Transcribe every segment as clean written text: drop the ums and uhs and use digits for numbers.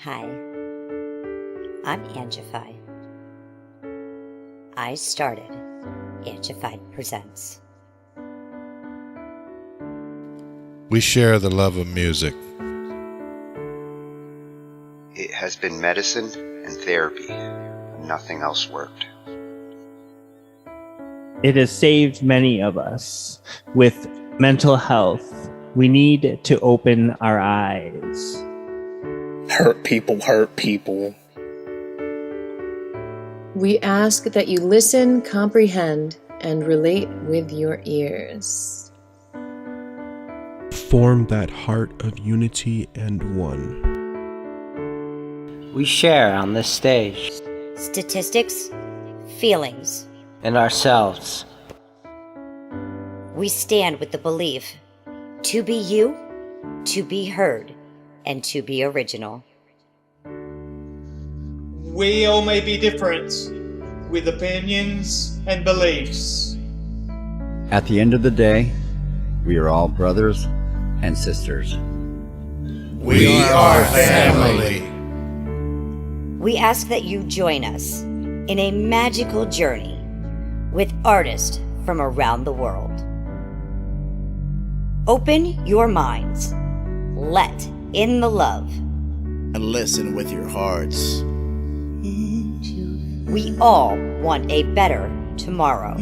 Hi, I'm Angified. I started Angified Presents. We share the love of music. It has been medicine and therapy. Nothing else worked. It has saved many of us. With mental health, we need to open our eyes. Hurt people hurt people. We ask that you listen, comprehend, and relate with your ears. Form that heart of unity and one. We share on this stage. Statistics, feelings. And ourselves. We stand with the belief to be you, to be heard, and to be original. We all may be different, with opinions and beliefs. At the end of the day, we are all brothers and sisters. We are family. We ask that you join us in a magical journey with artists from around the world. Open your minds, let in the love, and listen with your hearts. We all want a better tomorrow.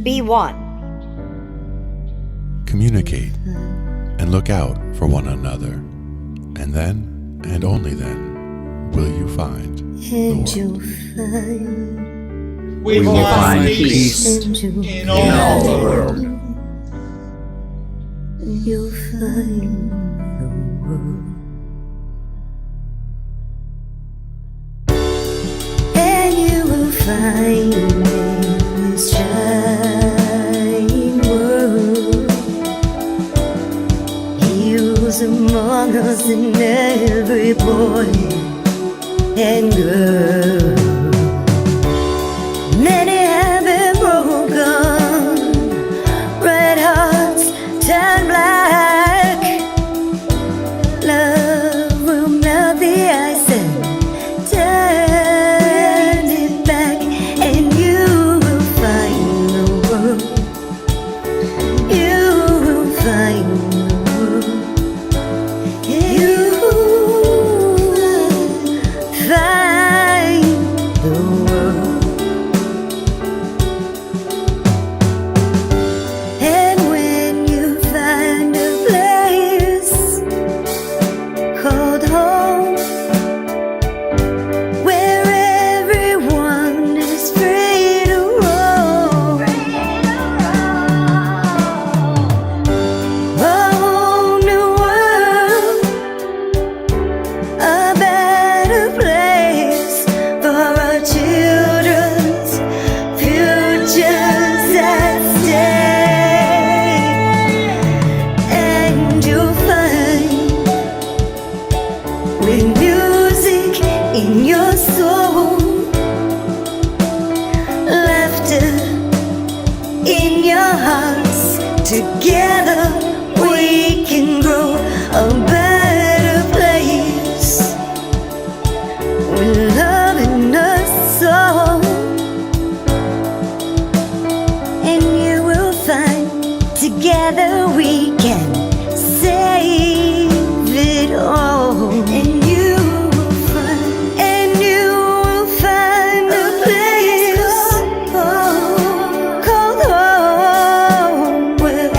Be one. Communicate and look out for one another. And then, and only then, will you find the world. We will find peace in all the world. You'll find the world. And you will find in this shining world. He was among us in every boy and girl. Many have been broken, red hearts turn black. Love will melt the ice and turn it back, and you will find the world. You will find the world. You will find the world. And when you find a place called home, where everyone is free to roam, a whole new world, a better place for our children's futures at stake. And you'll find, with music in your soul, laughter in your hearts, together we can grow a better place, with love in us all. And you will find, together we can save it all. And you will find a place called home, where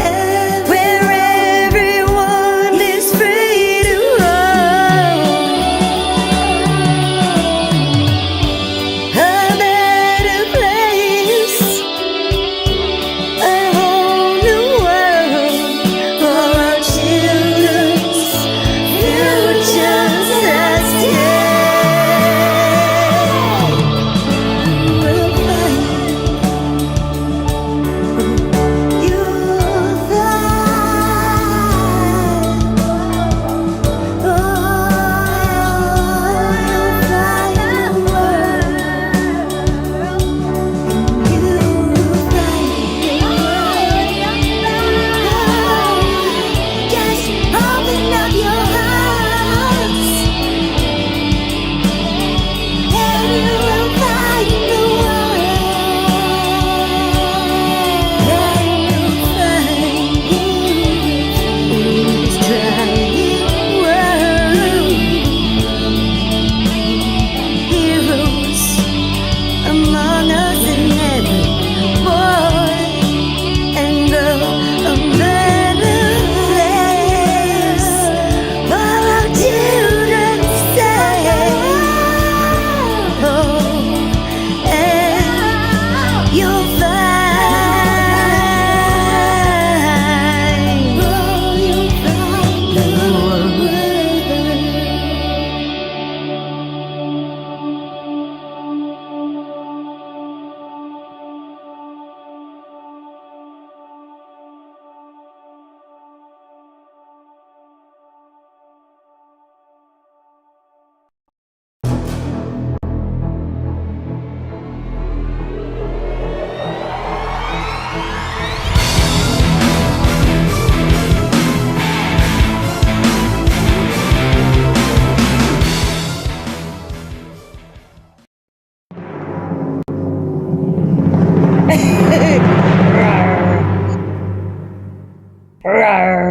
everyone is free to roam, a better place, a whole new world for our children's futures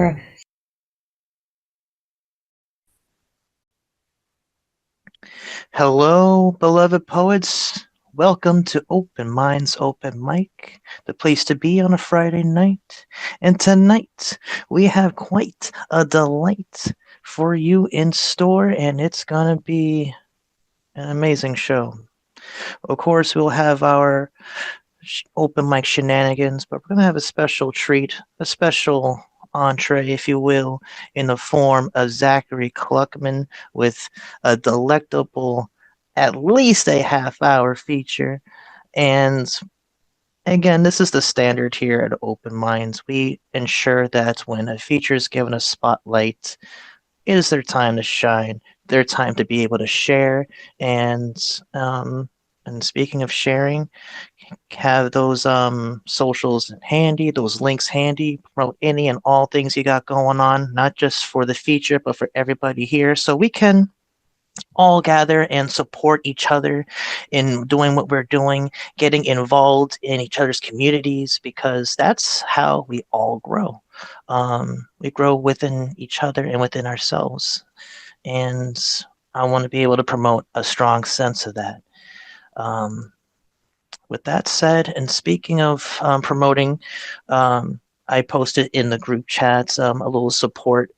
more. Hello, beloved poets. Welcome to Open Minds Open Mic, the place to be on a Friday night. And tonight, we have quite a delight for you in store, and it's going to be an amazing show. Of course, we'll have our open mic shenanigans, but we're going to have a special treat, a special entree, if you will, in the form of Zachary Kluckman with a delectable, at least a half-hour feature. And again, this is the standard here at Open Minds. We ensure that when a feature is given a spotlight, it is their time to shine, their time to be able to share. And speaking of sharing, have those socials handy, those links handy, promote any and all things you got going on, not just for the feature, but for everybody here, so we can all gather and support each other in doing what we're doing, getting involved in each other's communities, because that's how we all grow. We grow within each other and within ourselves. And I want to be able to promote a strong sense of that. With that said, and speaking of promoting, I posted in the group chats a little support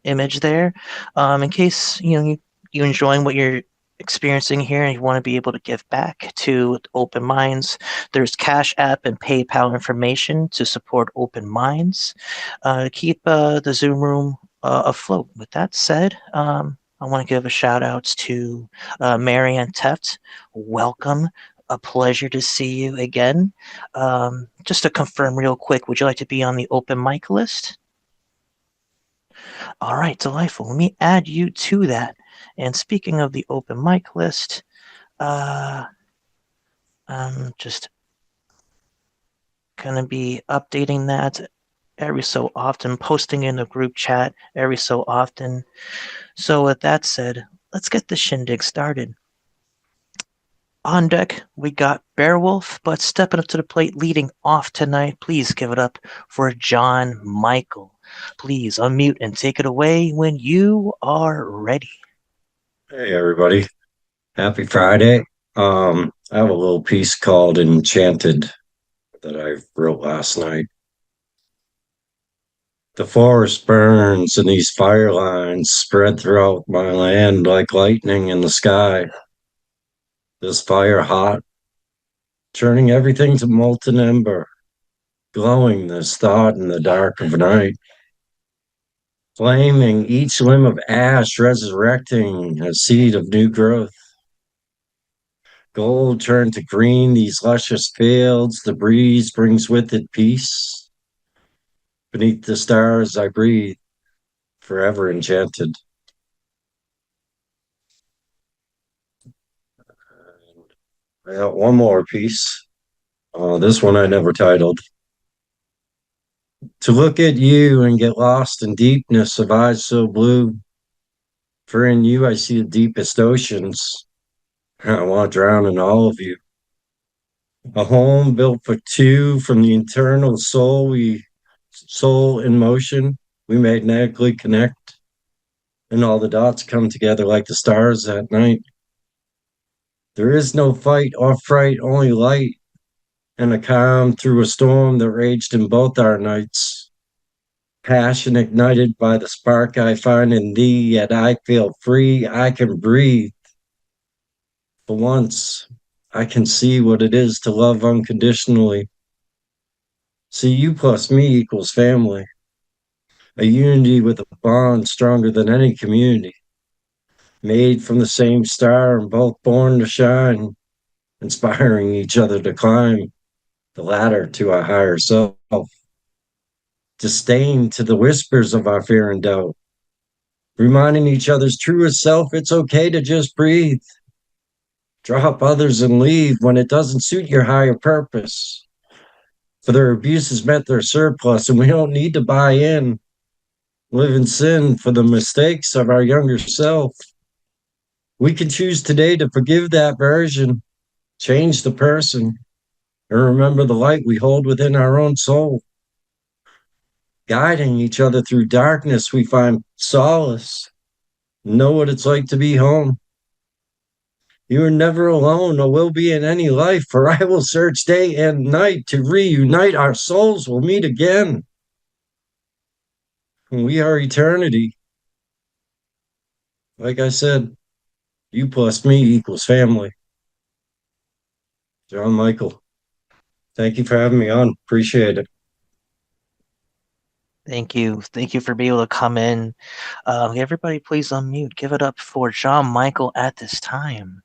image there, in case you enjoying what you're experiencing here and you want to be able to give back to Open Minds. There's Cash App and PayPal information to support Open Minds. Keep the Zoom room afloat. With that said, I want to give a shout out to Marianne Teft. Welcome. A pleasure to see you again. Just to confirm real quick, would you like to be on the open mic list? All right, delightful. Let me add you to that. And speaking of the open mic list, I'm just going to be updating that every so often, posting in the group chat every so often. So with that said, let's get the shindig started. On deck, we got Beowulf, but stepping up to the plate, leading off tonight, please give it up for John Michael. Please unmute and take it away when you are ready. Hey, everybody. Happy Friday. I have a little piece called Enchanted that I wrote last night. The forest burns and these fire lines spread throughout my land like lightning in the sky. This fire hot, turning everything to molten ember, glowing this thought in the dark of night. Flaming each limb of ash, resurrecting a seed of new growth. Gold turned to green, these luscious fields, the breeze brings with it peace. Beneath the stars I breathe, forever enchanted. I got one more piece. This one I never titled. To look at you and get lost in deepness of eyes so blue. For in you I see the deepest oceans. I want to drown in all of you. A home built for two from the eternal soul in motion. We magnetically connect. And all the dots come together like the stars at night. There is no fight or fright, only light, and a calm through a storm that raged in both our nights. Passion ignited by the spark I find in thee, yet I feel free, I can breathe. For once, I can see what it is to love unconditionally. See, you plus me equals family. A unity with a bond stronger than any community. Made from the same star and both born to shine, inspiring each other to climb the ladder to our higher self. Disdain to the whispers of our fear and doubt. Reminding each other's truest self, it's okay to just breathe. Drop others and leave when it doesn't suit your higher purpose. For their abuses met their surplus, and we don't need to buy in. Live in sin for the mistakes of our younger self. We can choose today to forgive that version, change the person, and remember the light we hold within our own soul. Guiding each other through darkness, we find solace. Know what it's like to be home. You are never alone or will be in any life, for I will search day and night to reunite. Our souls will meet again. We are eternity. Like I said, you plus me equals family. John Michael, thank you for having me on. Appreciate it. Thank you. Thank you for being able to come in. Everybody, please unmute. Give it up for John Michael at this time.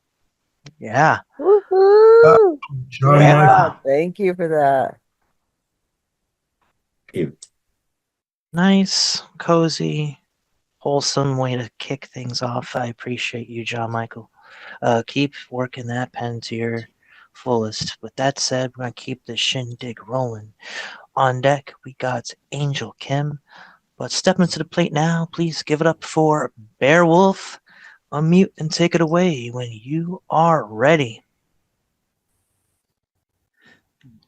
Yeah. Woohoo! John Yeah, Michael. thank you for that. Nice, cozy, wholesome way to kick things off. I appreciate you, John Michael. Keep working that pen to your fullest. With that said, we're going to keep the shindig rolling. On deck, we got Angel Kim. But stepping to the plate now, please give it up for Beowulf. Unmute and take it away when you are ready.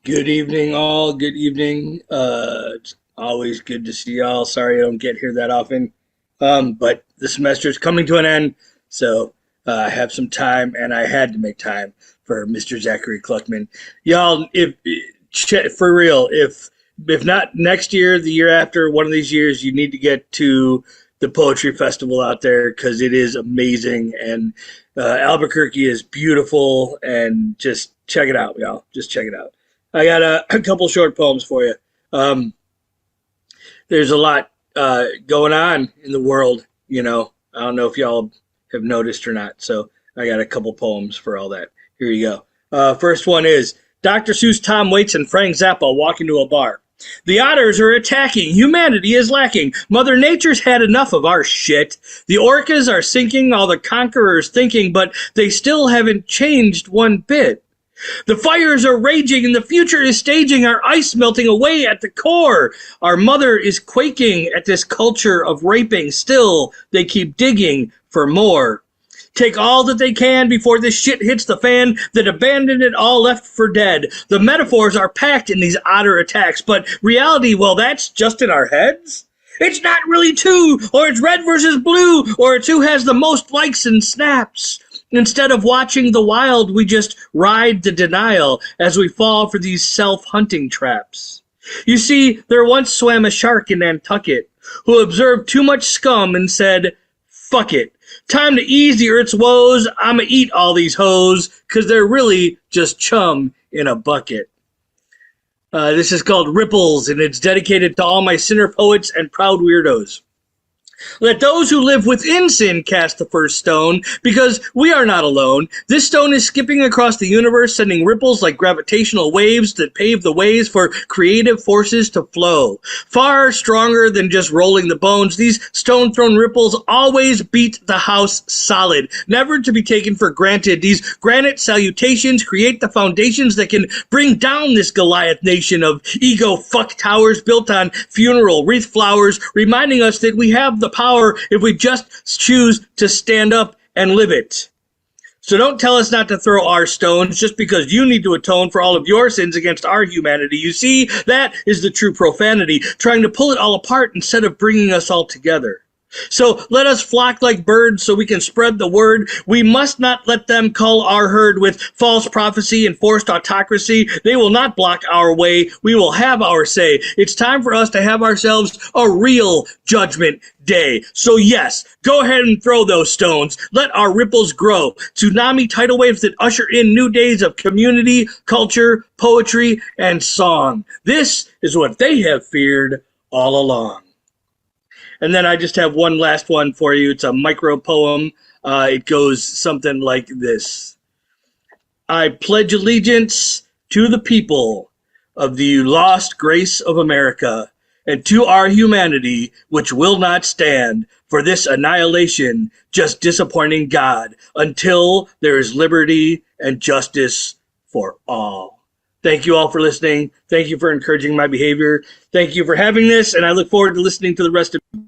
Good evening, all. Good evening. It's always good to see y'all. Sorry I don't get here that often. But the semester is coming to an end, so I have some time, and I had to make time for Mr. Zachary Kluckman. Y'all, for real, if not next year, the year after, one of these years, you need to get to the poetry festival out there because it is amazing, and Albuquerque is beautiful, and just check it out, y'all. Just check it out. I got a couple short poems for you. There's a lot going on in the world, I don't know if y'all have noticed or not, so I got a couple poems for all that. Here you go. First one is, Dr. Seuss, Tom Waits, and Frank Zappa walk into a bar. The otters are attacking. Humanity is lacking. Mother Nature's had enough of our shit. The orcas are sinking, all the conquerors thinking, but they still haven't changed one bit. The fires are raging and the future is staging, our ice melting away at the core. Our mother is quaking at this culture of raping. Still, they keep digging for more. Take all that they can before this shit hits the fan, then abandon it all left for dead. The metaphors are packed in these otter attacks, but reality, well, that's just in our heads. It's not really two, or it's red versus blue, or it's who has the most likes and snaps. Instead of watching the wild, we just ride the denial as we fall for these self-hunting traps. You see, there once swam a shark in Nantucket who observed too much scum and said, fuck it. Time to ease the earth's woes. I'ma eat all these hoes, 'cause they're really just chum in a bucket. This is called Ripples, and it's dedicated to all my sinner poets and proud weirdos. Let those who live within sin cast the first stone, because we are not alone. This stone is skipping across the universe, sending ripples like gravitational waves that pave the ways for creative forces to flow. Far stronger than just rolling the bones, these stone-thrown ripples always beat the house solid, never to be taken for granted. These granite salutations create the foundations that can bring down this Goliath nation of ego fuck towers built on funeral wreath flowers, reminding us that we have the power if we just choose to stand up and live it. So don't tell us not to throw our stones just because you need to atone for all of your sins against our humanity. You see, that is the true profanity, trying to pull it all apart instead of bringing us all together. So let us flock like birds so we can spread the word. We must not let them cull our herd with false prophecy and forced autocracy. They will not block our way. We will have our say. It's time for us to have ourselves a real judgment day. So yes, go ahead and throw those stones. Let our ripples grow. Tsunami tidal waves that usher in new days of community, culture, poetry, and song. This is what they have feared all along. And then I just have one last one for you. It's a micro poem. It goes something like this. I pledge allegiance to the people of the lost grace of America and to our humanity, which will not stand for this annihilation, just disappointing God, until there is liberty and justice for all. Thank you all for listening. Thank you for encouraging my behavior. Thank you for having this, and I look forward to listening to the rest of it.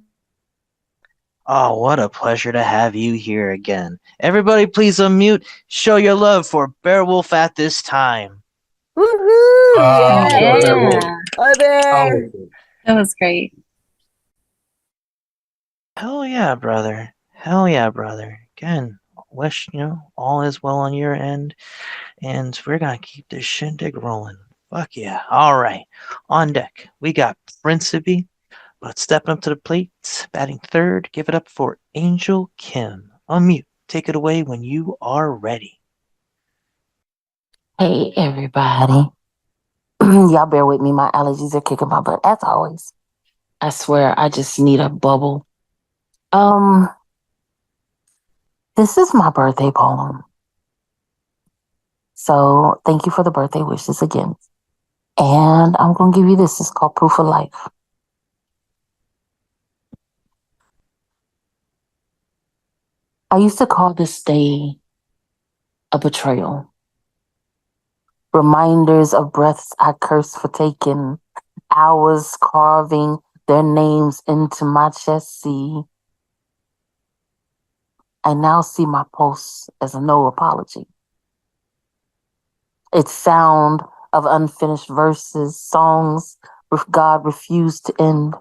Oh, what a pleasure to have you here again. Everybody, please unmute. Show your love for Beowulf at this time. Woohoo! Yeah! Hi there! That was great. Hell yeah, brother. Hell yeah, brother. Again, wish, all is well on your end. And we're going to keep this shindig rolling. Fuck yeah. All right. On deck, we got Principe, but stepping up to the plate, batting third, give it up for Angel Kim. Unmute. Take it away when you are ready. Hey, everybody. Y'all bear with me. My allergies are kicking my butt, as always. I swear, I just need a bubble. This is my birthday poem. So, thank you for the birthday wishes again. And I'm going to give you this. It's called Proof of Life. I used to call this day a betrayal. Reminders of breaths I cursed for taking, hours carving their names into my chest. See, I now see my pulse as a no apology. Its sound of unfinished verses, songs God refused to end.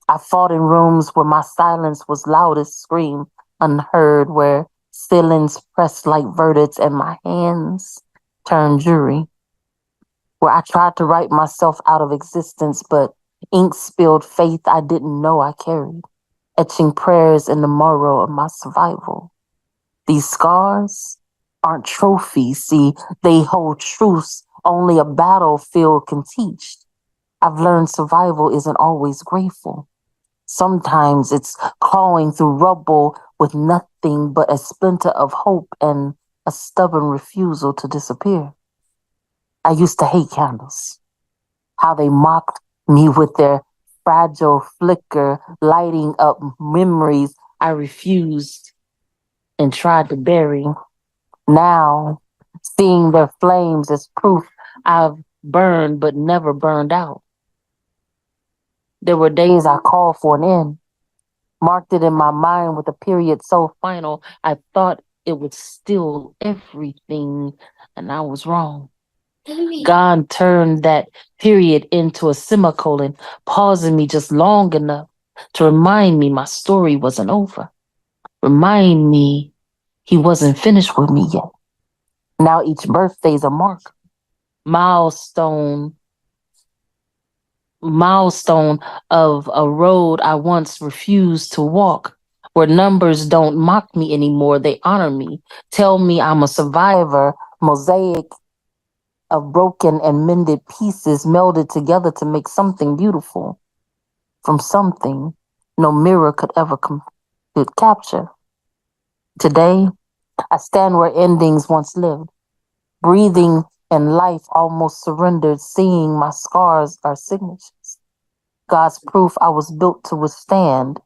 I fought in rooms where my silence was loudest scream, unheard, where ceilings pressed like verdicts and my hands turned jury, where I tried to write myself out of existence, but ink spilled faith I didn't know I carried, etching prayers in the morrow of my survival. These scars aren't trophies, see, they hold truths only a battlefield can teach. I've learned survival isn't always grateful. Sometimes it's clawing through rubble with nothing but a splinter of hope and a stubborn refusal to disappear. I used to hate candles, how they mocked me with their fragile flicker, lighting up memories I refused and tried to bury. Now, seeing their flames as proof I've burned but never burned out. There were days I called for an end, marked it in my mind with a period so final I thought it would still everything, and I was wrong. God turned that period into a semicolon, pausing me just long enough to remind me my story wasn't over. Remind me he wasn't finished with me yet. Now each birthday's a mark, milestone of a road I once refused to walk, where numbers don't mock me anymore, they honor me, tell me I'm a survivor, mosaic of broken and mended pieces melded together to make something beautiful from something no mirror could ever could capture. Today, I stand where endings once lived, breathing and life almost surrendered, seeing my scars are signatures. God's proof I was built to withstand.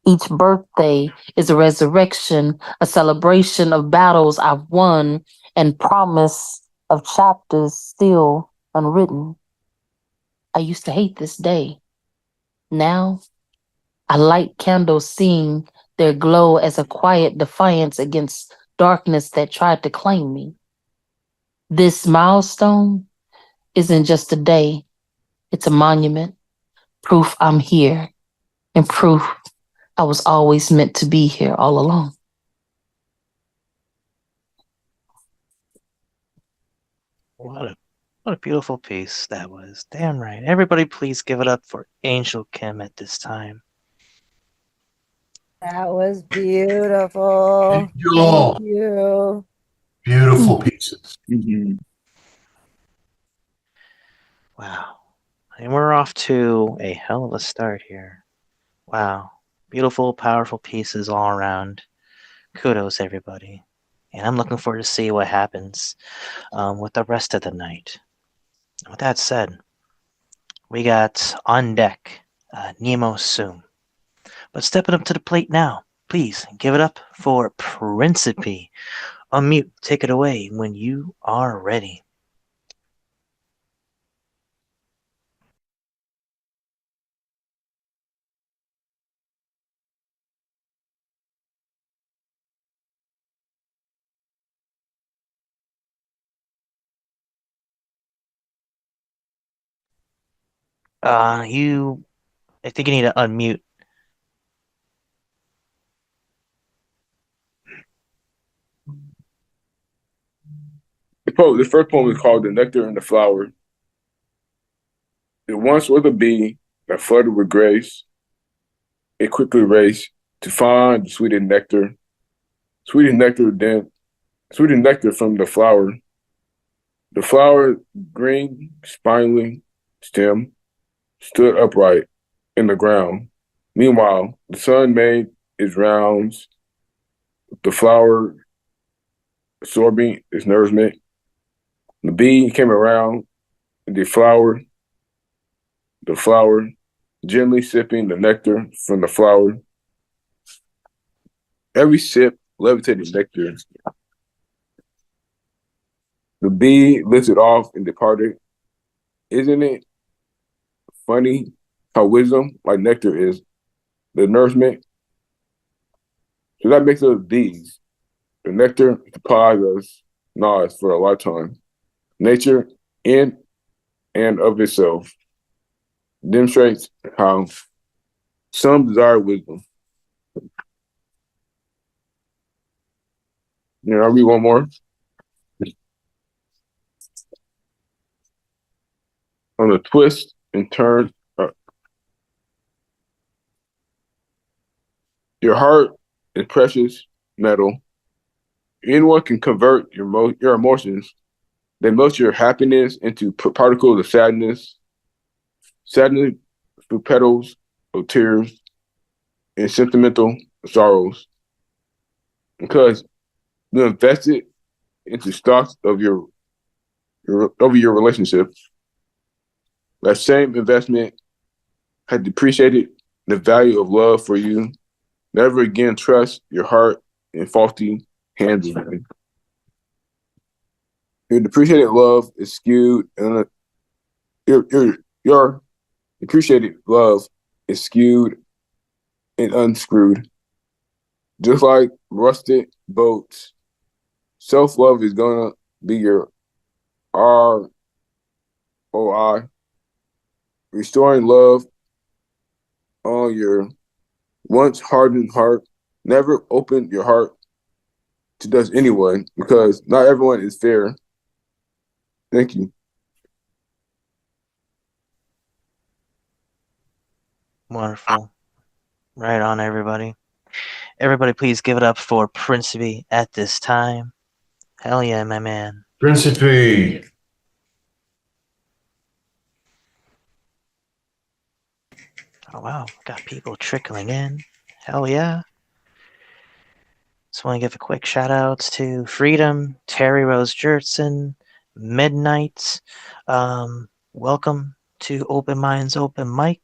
Each birthday is a resurrection, a celebration of battles I've won and promise of chapters still unwritten. I used to hate this day. Now, I light candles seeing their glow as a quiet defiance against darkness that tried to claim me. This milestone isn't just a day, it's a monument, proof I'm here, and proof I was always meant to be here all along. What a beautiful piece that was. Damn right. Everybody please give it up for Angel Kim at this time. That was beautiful. Angel. Thank you. Beautiful pieces. Wow. And we're off to a hell of a start here. Wow. Beautiful, powerful pieces all around. Kudos, everybody. And I'm looking forward to see what happens with the rest of the night. With that said, we got on deck Nemo Soon. But stepping up to the plate now, please give it up for Principe. Unmute, take it away when you are ready. I think you need to unmute. The first poem is called The Nectar and the Flower. It once was a bee that fluttered with grace. It quickly raced to find the sweetest nectar. Sweetest nectar then, sweetest nectar from the flower. The flower, green, spiny stem, stood upright in the ground. Meanwhile, the sun made its rounds, the flower absorbing its nourishment. The bee came around the flower, gently sipping the nectar from the flower. Every sip levitated nectar. The bee lifted off and departed. Isn't it funny how wisdom, like nectar, is the nourishment? So that makes us bees. The nectar supplies us knowledge for a lifetime. Nature, in and of itself, demonstrates how some desire wisdom. I'll read one more. On the twist and turn, your heart is precious metal. Anyone can convert your emotions. They melt your happiness into particles of sadness through petals of tears and sentimental sorrows. Because you invested into stocks of your relationship, that same investment had depreciated the value of love for you. Never again trust your heart in faulty hands again. Your depreciated love is skewed, and your depreciated love is skewed and unscrewed. Just like rusted boats, self-love is gonna be your ROI. Restoring love on your once hardened heart. Never open your heart to just anyone, because not everyone is fair. Thank you. Wonderful. Right on, everybody. Everybody, please give it up for Principe at this time. Hell yeah, my man. Principe. Oh, wow. Got people trickling in. Hell yeah. Just want to give a quick shout outs to Freedom, Terry Rose Jertson, Midnight. Welcome to Open Minds, Open Mic.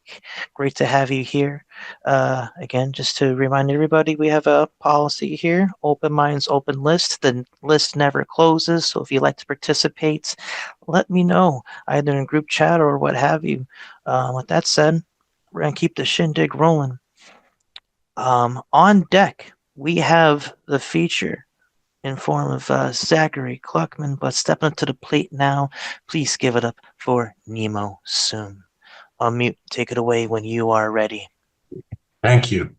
Great to have you here. Again, just to remind everybody, we have a policy here, Open Minds, Open List. The list never closes, so if you'd like to participate, let me know, either in group chat or what have you. With that said, we're going to keep the shindig rolling. On deck, we have the feature in form of Zachary Kluckman, but stepping up to the plate now, please give it up for Nemo Soon. Unmute, take it away when you are ready. Thank you.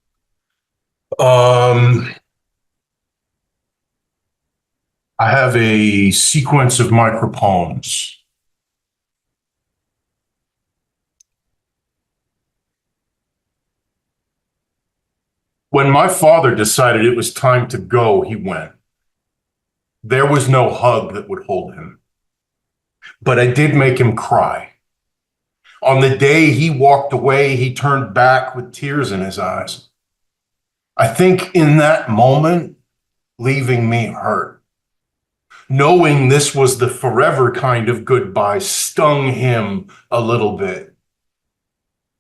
I have a sequence of micropoems. When my father decided it was time to go, he went. There was no hug that would hold him. But I did make him cry. On the day he walked away, he turned back with tears in his eyes. I think in that moment, leaving me hurt. Knowing this was the forever kind of goodbye stung him a little bit.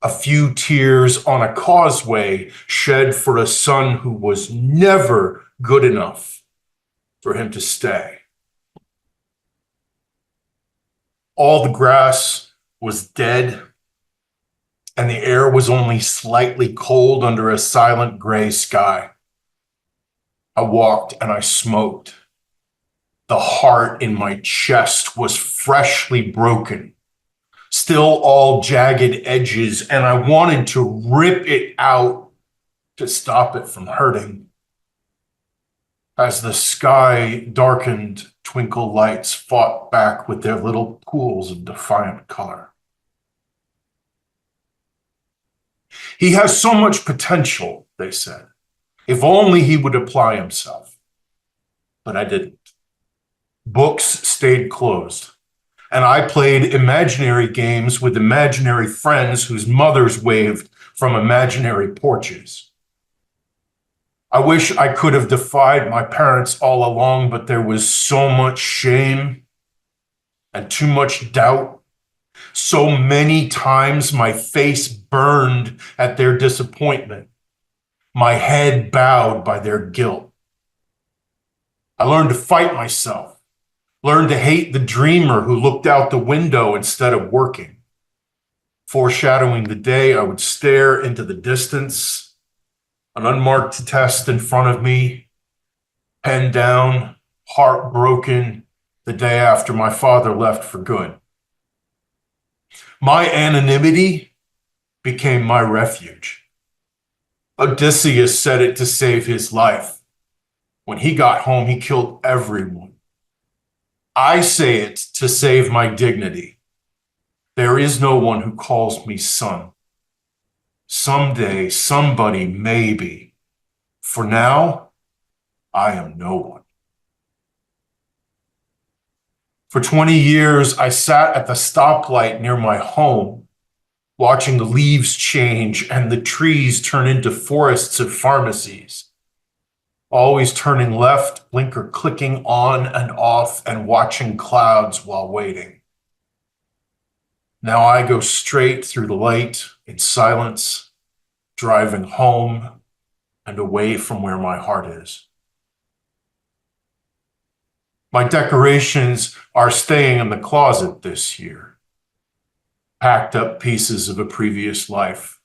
A few tears on a causeway shed for a son who was never good enough for him to stay. All the grass was dead, and the air was only slightly cold under a silent gray sky. I walked and I smoked. The heart in my chest was freshly broken. still all jagged edges, and I wanted to rip it out to stop it from hurting. As the sky darkened, twinkle lights fought back with their little pools of defiant color. He has so much potential, they said. If only he would apply himself. But I didn't. Books stayed closed, and I played imaginary games with imaginary friends whose mothers waved from imaginary porches. I wish I could have defied my parents all along, but there was so much shame and too much doubt. So many times my face burned at their disappointment, my head bowed by their guilt. I learned to fight myself, learned to hate the dreamer who looked out the window instead of working. Foreshadowing the day I would stare into the distance, an unmarked test in front of me, pen down, heartbroken, the day after my father left for good. My anonymity became my refuge. Odysseus said it to save his life. When he got home, he killed everyone. I say it to save my dignity. There is no one who calls me son. Someday, somebody, maybe. For now, I am no one. For 20 years, I sat at the stoplight near my home, watching the leaves change and the trees turn into forests of pharmacies. Always turning left, blinker clicking on and off, and watching clouds while waiting. Now I go straight through the light in silence, driving home and away from where my heart is. My decorations are staying in the closet this year. Packed up pieces of a previous life.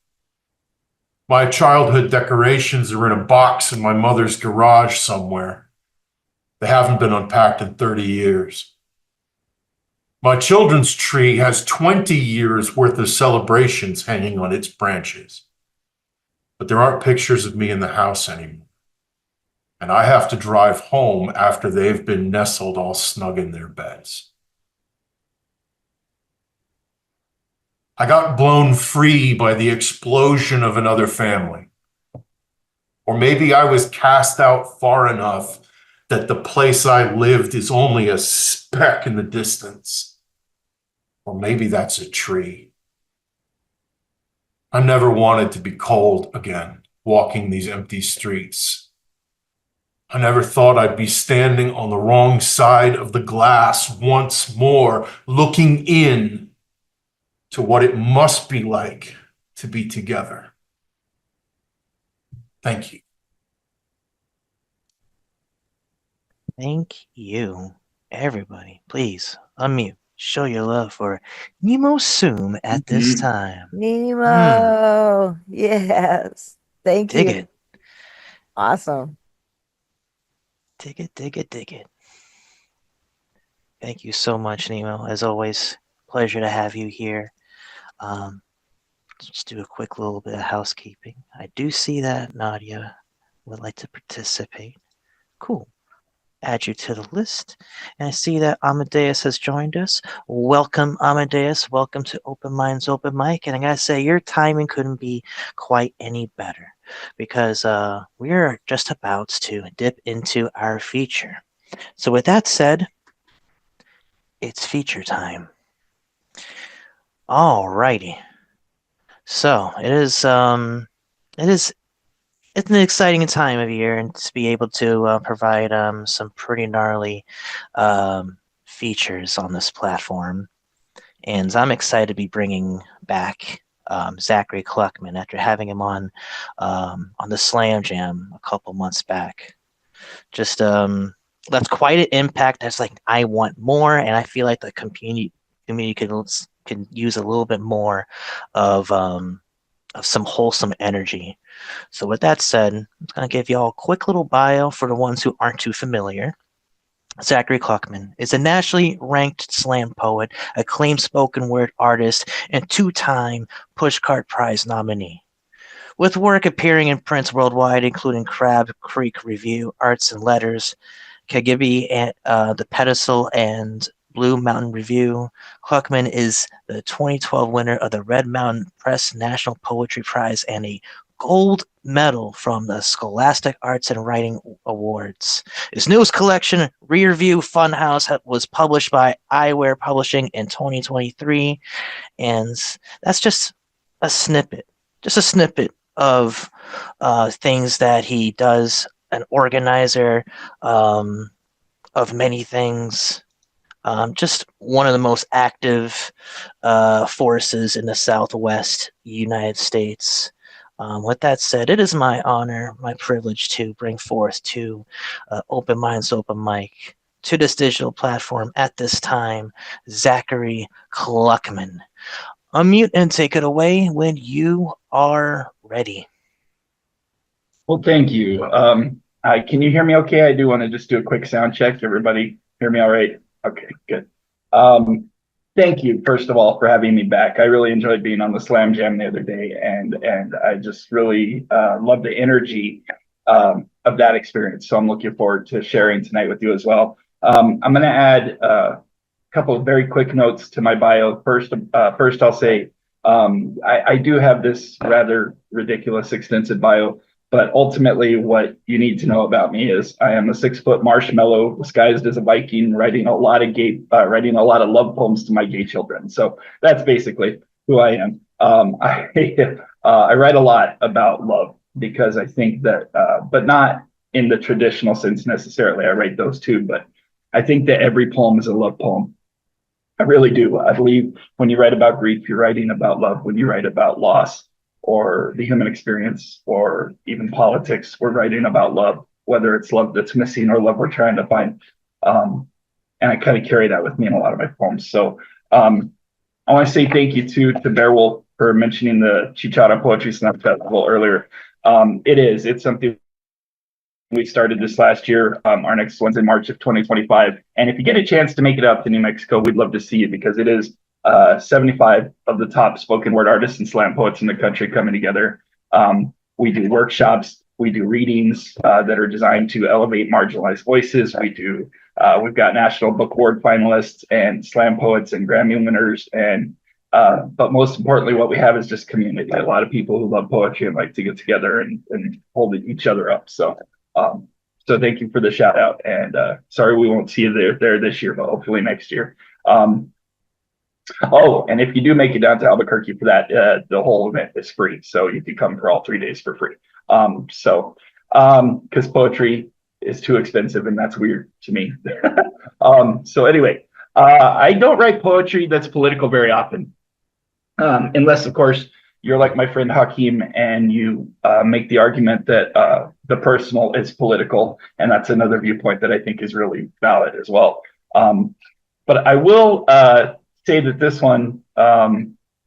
My childhood decorations are in a box in my mother's garage somewhere. They haven't been unpacked in 30 years. My children's tree has 20 years worth of celebrations hanging on its branches. But there aren't pictures of me in the house anymore. And I have to drive home after they've been nestled all snug in their beds. I got blown free by the explosion of another family. Or maybe I was cast out far enough that the place I lived is only a speck in the distance. Or maybe that's a tree. I never wanted to be cold again, walking these empty streets. I never thought I'd be standing on the wrong side of the glass once more, looking in to what it must be like to be together. Thank you. Thank you. Everybody, please unmute. Show your love for Nemo Soom at this time. Nemo. Yes. Thank Dig you. it. Awesome. Dig it, dig it, dig it. Thank you so much, Nemo. As always, pleasure to have you here. Just do a quick little bit of housekeeping. I do see that Nadia would like to participate. Cool. Add you to the list. And I see that Amadeus has joined us. Welcome, Amadeus. Welcome to Open Minds, Open Mic. And I gotta say, your timing couldn't be quite any better because we're just about to dip into our feature. So with that said, it's feature time. Alrighty. So it's an exciting time of year, and to be able to provide some pretty gnarly features on this platform. And I'm excited to be bringing back Zachary Kluckman after having him on the Slam Jam a couple months back. Just that's quite an impact. That's like, I want more, and I feel like the community can use a little bit more of some wholesome energy. So with that said, I'm going to give you all a quick little bio for the ones who aren't too familiar. Zachary Kluckman is a nationally ranked slam poet, acclaimed spoken word artist, and two-time Pushcart Prize nominee. With work appearing in prints worldwide, including Crab Creek Review, Arts and Letters, Kagibi, and The Pedestal, and Blue Mountain Review, Kluckman is the 2012 winner of the Red Mountain Press National Poetry Prize and a gold medal from the Scholastic Arts and Writing Awards. His newest collection, Rear View Funhouse, was published by Eyewear Publishing in 2023, and that's just a snippet of things that he does. An organizer of many things. Just one of the most active forces in the Southwest United States. With that said, it is my honor, my privilege to bring forth to Open Minds, Open Mic, to this digital platform at this time, Zachary Kluckman. Unmute and take it away when you are ready. Well, thank you. Can you hear me okay? I do want to just do a quick sound check. Everybody hear me all right? Okay, good. Thank you, first of all, for having me back. I really enjoyed being on the Slam Jam the other day, and I just really love the energy of that experience. So I'm looking forward to sharing tonight with you as well. I'm going to add a couple of very quick notes to my bio. First I'll say I do have this rather ridiculous, extensive bio. But ultimately, what you need to know about me is I am a 6-foot marshmallow disguised as a Viking, writing a lot of love poems to my gay children. So that's basically who I am. I write a lot about love because I think that, but not in the traditional sense necessarily. I write those too, but I think that every poem is a love poem. I really do. I believe when you write about grief, you're writing about love. When you write about loss, or the human experience, or even politics, we're writing about love, whether it's love that's missing or love we're trying to find. And I kind of carry that with me in a lot of my poems. So I want to say thank you to Beowulf for mentioning the Chichara Poetry Slam Festival earlier. It's something we started this last year. Our next one's in March of 2025. And if you get a chance to make it up to New Mexico, we'd love to see you, because it is 75 of the top spoken word artists and slam poets in the country coming together. We do workshops, we do readings that are designed to elevate marginalized voices. We've got National Book Award finalists and slam poets and Grammy winners. And but most importantly, what we have is just community. A lot of people who love poetry and like to get together and hold each other up. So thank you for the shout out. And sorry we won't see you there this year, but hopefully next year. Oh, and if you do make it down to Albuquerque for that, the whole event is free. So you can come for all 3 days for free. Because poetry is too expensive, and that's weird to me. So anyway, I don't write poetry that's political very often. Unless, of course, you're like my friend Hakeem and you make the argument that the personal is political. And that's another viewpoint that I think is really valid as well. But I will say that this one,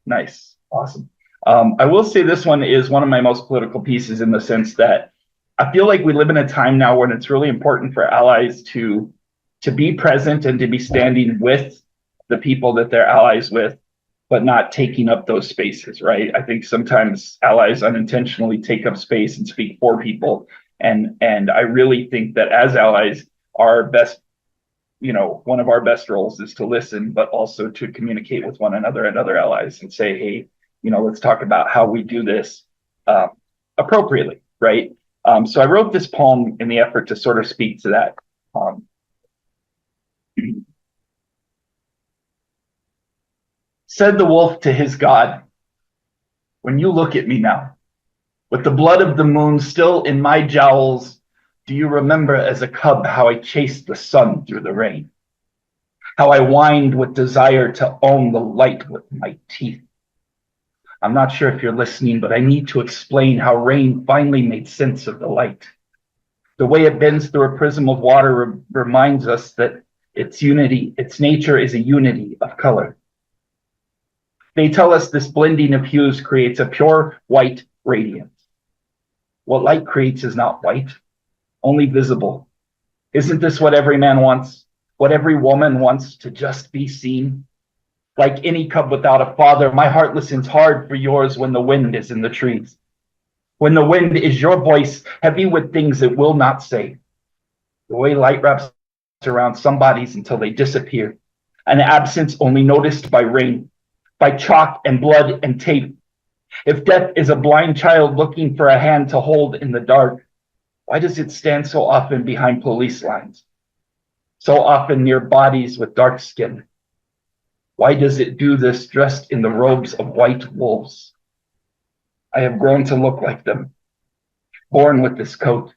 nice, awesome. I will say this one is one of my most political pieces, in the sense that I feel like we live in a time now when it's really important for allies to be present and to be standing with the people that they're allies with, but not taking up those spaces, right? I think sometimes allies unintentionally take up space and speak for people. And I really think that as allies, our best, one of our best roles is to listen, but also to communicate with one another and other allies and say, hey, let's talk about how we do this appropriately, right? So I wrote this poem in the effort to sort of speak to that. Said the wolf to his god, when you look at me now, with the blood of the moon still in my jowls, do you remember as a cub how I chased the sun through the rain? How I whined with desire to own the light with my teeth? I'm not sure if you're listening, but I need to explain how rain finally made sense of the light. The way it bends through a prism of water reminds us that its nature is a unity of color. They tell us this blending of hues creates a pure white radiance. What light creates is not white, only visible. Isn't this what every man wants? What every woman wants, to just be seen? Like any cub without a father, my heart listens hard for yours when the wind is in the trees. When the wind is your voice, heavy with things it will not say. The way light wraps around some bodies until they disappear. An absence only noticed by rain, by chalk and blood and tape. If death is a blind child looking for a hand to hold in the dark, why does it stand so often behind police lines? So often near bodies with dark skin? Why does it do this dressed in the robes of white wolves? I have grown to look like them, born with this coat,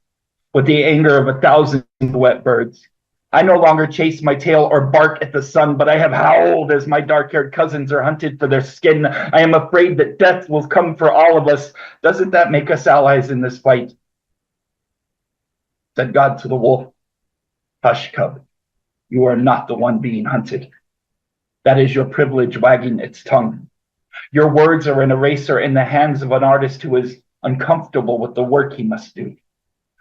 with the anger of 1,000 wet birds. I no longer chase my tail or bark at the sun, but I have howled as my dark-haired cousins are hunted for their skin. I am afraid that death will come for all of us. Doesn't that make us allies in this fight? Said God to the wolf, hush, cub, you are not the one being hunted. That is your privilege wagging its tongue. Your words are an eraser in the hands of an artist who is uncomfortable with the work he must do.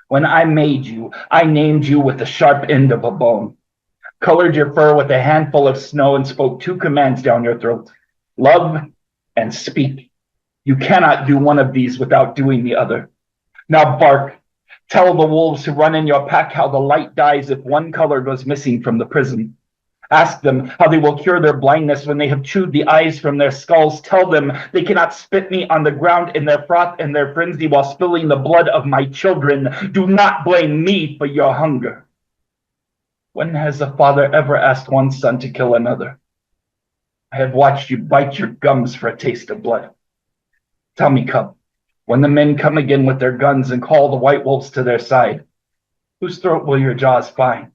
When I made you, I named you with the sharp end of a bone, colored your fur with a handful of snow, and spoke 2 commands down your throat: love and speak. You cannot do one of these without doing the other. Now bark. Tell the wolves who run in your pack how the light dies if one color goes missing from the prison. Ask them how they will cure their blindness when they have chewed the eyes from their skulls. Tell them they cannot spit me on the ground in their froth and their frenzy while spilling the blood of my children. Do not blame me for your hunger. When has a father ever asked one son to kill another? I have watched you bite your gums for a taste of blood. Tell me, cub, when the men come again with their guns and call the white wolves to their side, whose throat will your jaws find?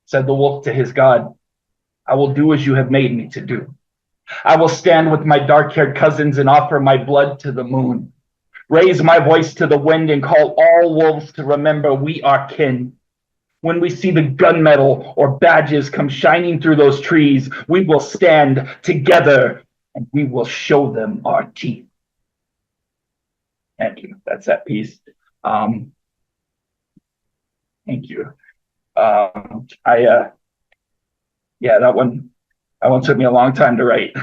Said the wolf to his God, I will do as you have made me to do. I will stand with my dark-haired cousins and offer my blood to the moon. Raise my voice to the wind and call all wolves to remember we are kin. When we see the gunmetal or badges come shining through those trees, we will stand together and we will show them our teeth. Thank you. That's that piece. Thank you. That one took me a long time to write.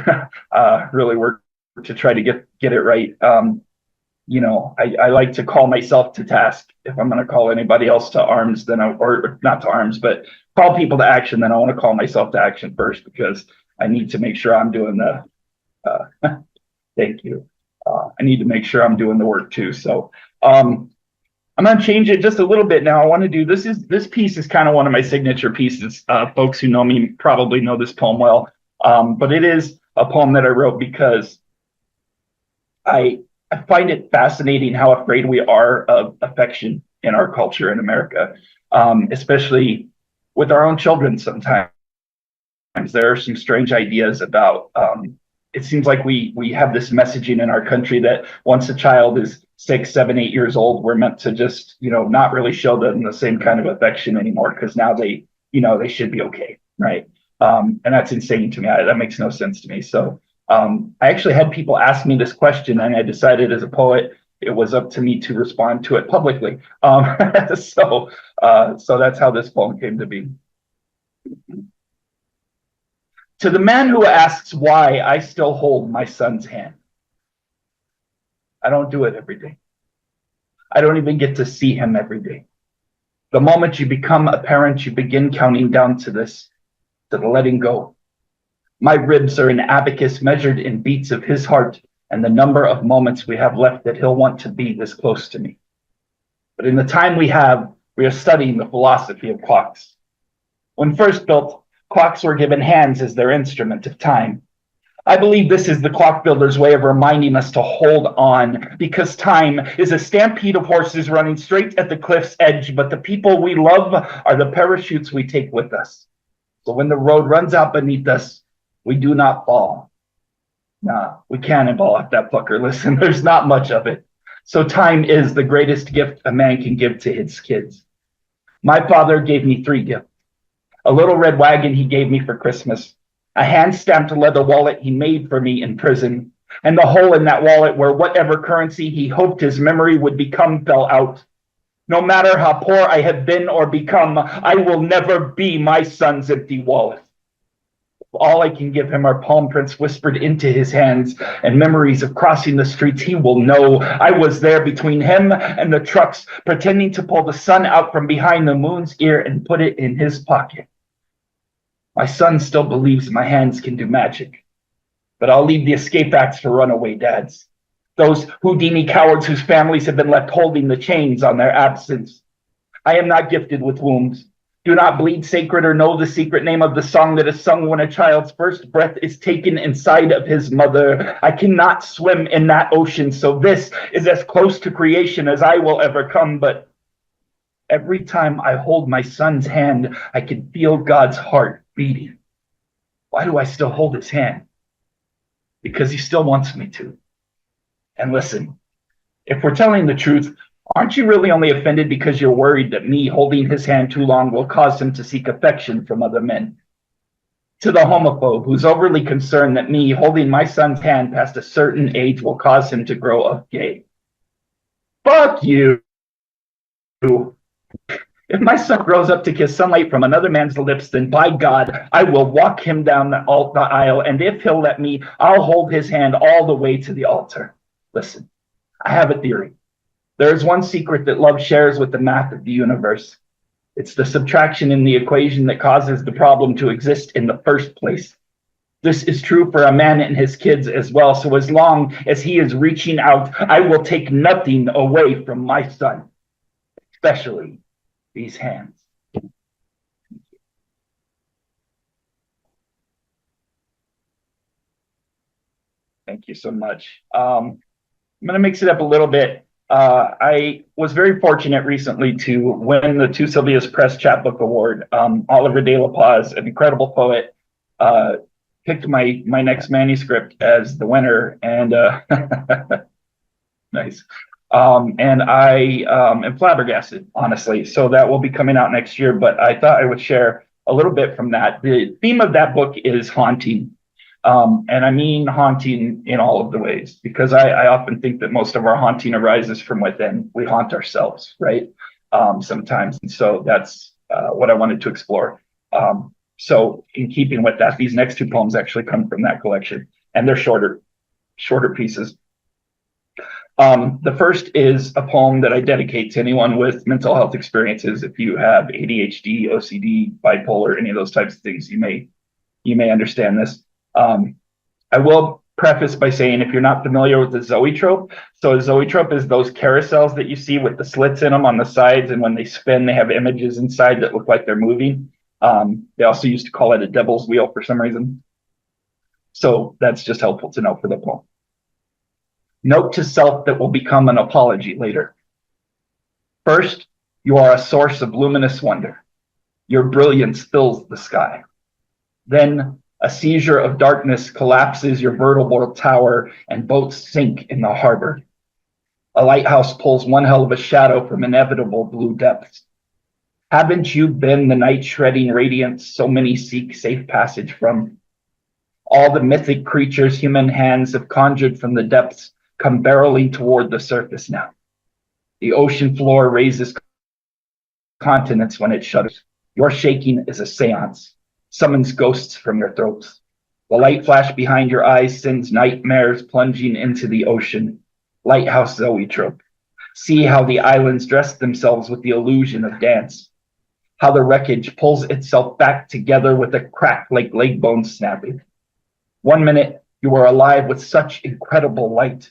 Really worked to try to get it right. I like to call myself to task. If I'm going to call anybody else to arms, or not to arms, but call people to action, then I want to call myself to action first, because I need to make sure I'm doing the, thank you. I need to make sure I'm doing the work too. So, I'm going to change it just a little bit now. I want to do, this piece is kind of one of my signature pieces. Folks who know me probably know this poem well, but it is a poem that I wrote because I find it fascinating how afraid we are of affection in our culture in America, especially with our own children sometimes. There are some strange ideas about, it seems like we have this messaging in our country that once a child is 6, 7, 8 years old, we're meant to just, not really show them the same kind of affection anymore, because now they should be okay, right? And that's insane to me. That makes no sense to me. So I actually had people ask me this question, and I decided as a poet, it was up to me to respond to it publicly. So that's how this poem came to be. To the man who asks why I still hold my son's hand. I don't do it every day. I don't even get to see him every day. The moment you become a parent, you begin counting down to this, to the letting go. My ribs are an abacus measured in beats of his heart and the number of moments we have left that he'll want to be this close to me. But in the time we have, we are studying the philosophy of clocks. When first built, clocks were given hands as their instrument of time. I believe this is the clock builder's way of reminding us to hold on, because time is a stampede of horses running straight at the cliff's edge, but the people we love are the parachutes we take with us. So when the road runs out beneath us, we do not fall. Nah, we cannonball at that fucker. Listen, there's not much of it. So time is the greatest gift a man can give to his kids. My father gave me 3 gifts. A little red wagon he gave me for Christmas, a hand-stamped leather wallet he made for me in prison, and the hole in that wallet where whatever currency he hoped his memory would become fell out. No matter how poor I have been or become, I will never be my son's empty wallet. All I can give him are palm prints whispered into his hands and memories of crossing the streets. He will know I was there between him and the trucks, pretending to pull the sun out from behind the moon's ear and put it in his pocket. My son still believes my hands can do magic, but I'll leave the escape acts for runaway dads. Those Houdini cowards whose families have been left holding the chains on their absence. I am not gifted with wombs. Do not bleed sacred or know the secret name of the song that is sung when a child's first breath is taken inside of his mother. I cannot swim in that ocean, so this is as close to creation as I will ever come. But every time I hold my son's hand, I can feel God's heart beating. Why do I still hold his hand? Because he still wants me to. And listen, if we're telling the truth, aren't you really only offended because you're worried that me holding his hand too long will cause him to seek affection from other men? To the homophobe who's overly concerned that me holding my son's hand past a certain age will cause him to grow up gay. Fuck you. If my son grows up to kiss sunlight from another man's lips, then by God, I will walk him down the aisle, and if he'll let me, I'll hold his hand all the way to the altar. Listen, I have a theory. There is one secret that love shares with the math of the universe. It's the subtraction in the equation that causes the problem to exist in the first place. This is true for a man and his kids as well. So as long as he is reaching out, I will take nothing away from my son, especially these hands. Thank you so much. I'm going to mix it up a little bit. I was very fortunate recently to win the Two Sylvia's Press Chapbook Award. Oliver De La Paz, an incredible poet, picked my next manuscript as the winner, and nice. And I am flabbergasted, honestly. So that will be coming out next year, but I thought I would share a little bit from that. The theme of that book is haunting. And I mean haunting in all of the ways, because I often think that most of our haunting arises from within. We haunt ourselves, right? Sometimes. And so that's what I wanted to explore. So in keeping with that, these next two poems actually come from that collection, and they're shorter pieces. The first is a poem that I dedicate to anyone with mental health experiences. If you have ADHD, OCD, bipolar, any of those types of things, you may understand this. I will preface by saying, if you're not familiar with the zoetrope, so a zoetrope is those carousels that you see with the slits in them on the sides, and when they spin, they have images inside that look like they're moving. They also used to call it a devil's wheel for some reason. So that's just helpful to know for the poem. Note to self that will become an apology later. First, you are a source of luminous wonder. Your brilliance fills the sky. Then, a seizure of darkness collapses your vertebral tower and boats sink in the harbor. A lighthouse pulls one hell of a shadow from inevitable blue depths. Haven't you been the night-shredding radiance so many seek safe passage from? All the mythic creatures human hands have conjured from the depths come barreling toward the surface now. The ocean floor raises continents when it shudders. Your shaking is a seance, summons ghosts from your throats. The light flash behind your eyes sends nightmares plunging into the ocean. Lighthouse zoetrope. See how the islands dress themselves with the illusion of dance. How the wreckage pulls itself back together with a crack like leg bones snapping. 1 minute, you are alive with such incredible light.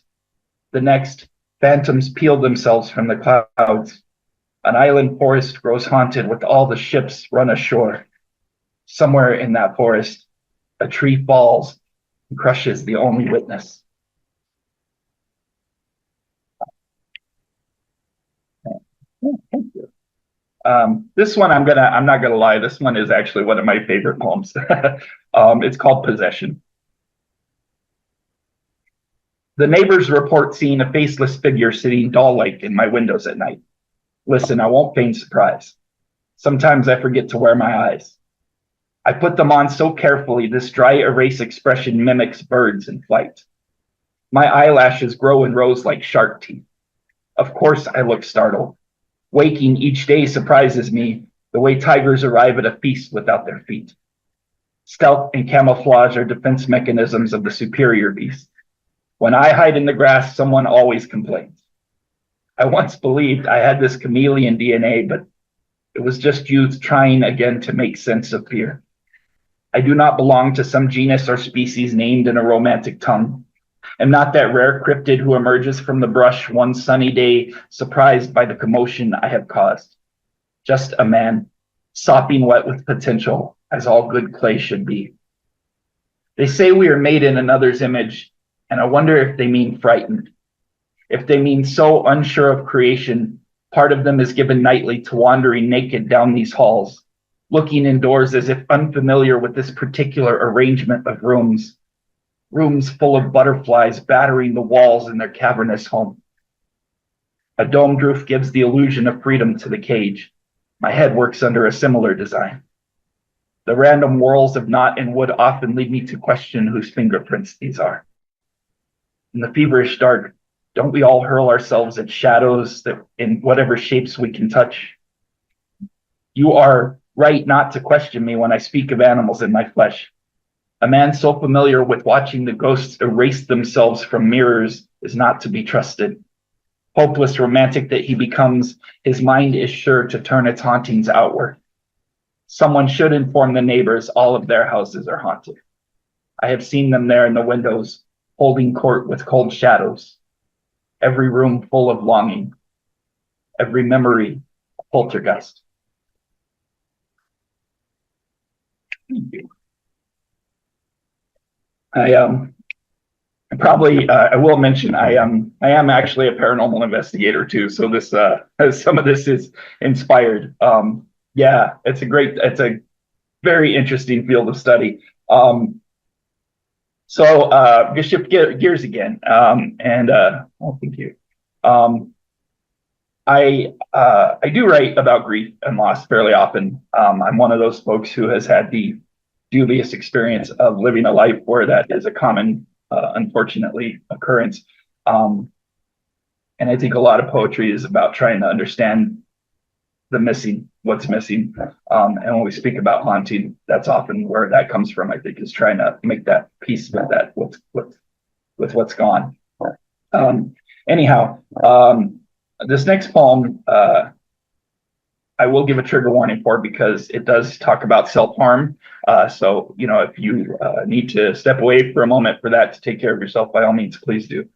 The next, phantoms peel themselves from the clouds. An island forest grows haunted with all the ships run ashore. Somewhere in that forest, a tree falls and crushes the only witness. Thank you. This one, I'm not gonna lie, this one is actually one of my favorite poems. It's called Possession. The neighbors report seeing a faceless figure sitting doll-like in my windows at night. Listen, I won't feign surprise. Sometimes I forget to wear my eyes. I put them on so carefully, this dry erase expression mimics birds in flight. My eyelashes grow in rows like shark teeth. Of course, I look startled. Waking each day surprises me, the way tigers arrive at a feast without their feet. Stealth and camouflage are defense mechanisms of the superior beast. When I hide in the grass, someone always complains. I once believed I had this chameleon DNA, but it was just youth trying again to make sense of fear. I do not belong to some genus or species named in a romantic tongue. I'm not that rare cryptid who emerges from the brush one sunny day, surprised by the commotion I have caused. Just a man, sopping wet with potential, as all good clay should be. They say we are made in another's image, and I wonder if they mean frightened. If they mean so unsure of creation, part of them is given nightly to wandering naked down these halls, looking indoors as if unfamiliar with this particular arrangement of rooms. Rooms full of butterflies battering the walls in their cavernous home. A domed roof gives the illusion of freedom to the cage. My head works under a similar design. The random whirls of knot and wood often lead me to question whose fingerprints these are. In the feverish dark, don't we all hurl ourselves at shadows that in whatever shapes we can touch? You are right not to question me when I speak of animals in my flesh. A man so familiar with watching the ghosts erase themselves from mirrors is not to be trusted. Hopeless romantic that he becomes, his mind is sure to turn its hauntings outward. Someone should inform the neighbors all of their houses are haunted. I have seen them there in the windows, holding court with cold shadows. Every room full of longing. Every memory a poltergeist. Thank you. I will mention I am actually a paranormal investigator too. So this some of this is inspired. Yeah, it's a very interesting field of study. So just shift gears again. Oh, thank you. I do write about grief and loss fairly often. I'm one of those folks who has had the dubious experience of living a life where that is a common, unfortunately, occurrence. And I think a lot of poetry is about trying to understand the missing, what's missing. And when we speak about haunting, that's often where that comes from, I think, is trying to make that peace with that, with what's gone. Anyhow, this next poem, I will give a trigger warning for because it does talk about self-harm. So, if you need to step away for a moment for that to take care of yourself, by all means, please do.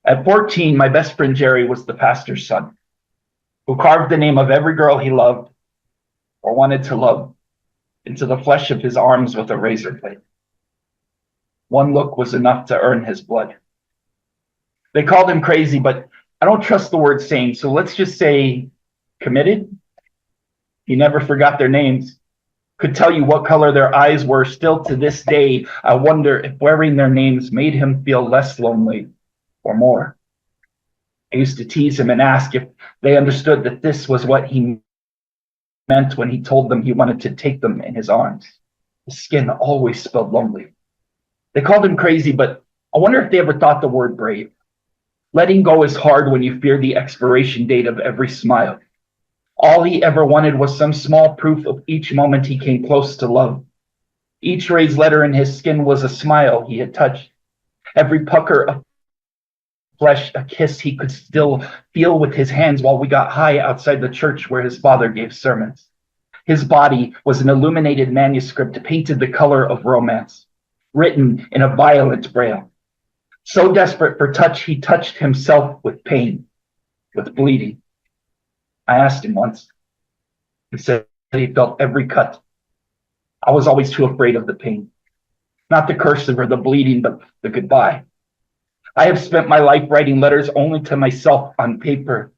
At 14, my best friend Jerry was the pastor's son, who carved the name of every girl he loved or wanted to love into the flesh of his arms with a razor blade. One look was enough to earn his blood. They called him crazy, but I don't trust the word sane, so let's just say committed. He never forgot their names, could tell you what color their eyes were. Still to this day, I wonder if wearing their names made him feel less lonely or more. I used to tease him and ask if they understood that this was what he meant when he told them he wanted to take them in his arms. His skin always spelled lonely. They called him crazy, but I wonder if they ever thought the word brave. Letting go is hard when you fear the expiration date of every smile. All he ever wanted was some small proof of each moment he came close to love. Each raised letter in his skin was a smile he had touched. Every pucker of flesh, a kiss he could still feel with his hands while we got high outside the church where his father gave sermons. His body was an illuminated manuscript painted the color of romance, written in a violent braille. So desperate for touch, he touched himself with pain, with bleeding. I asked him once. He said he felt every cut. I was always too afraid of the pain. Not the cursive or the bleeding, but the goodbye. I have spent my life writing letters only to myself on paper.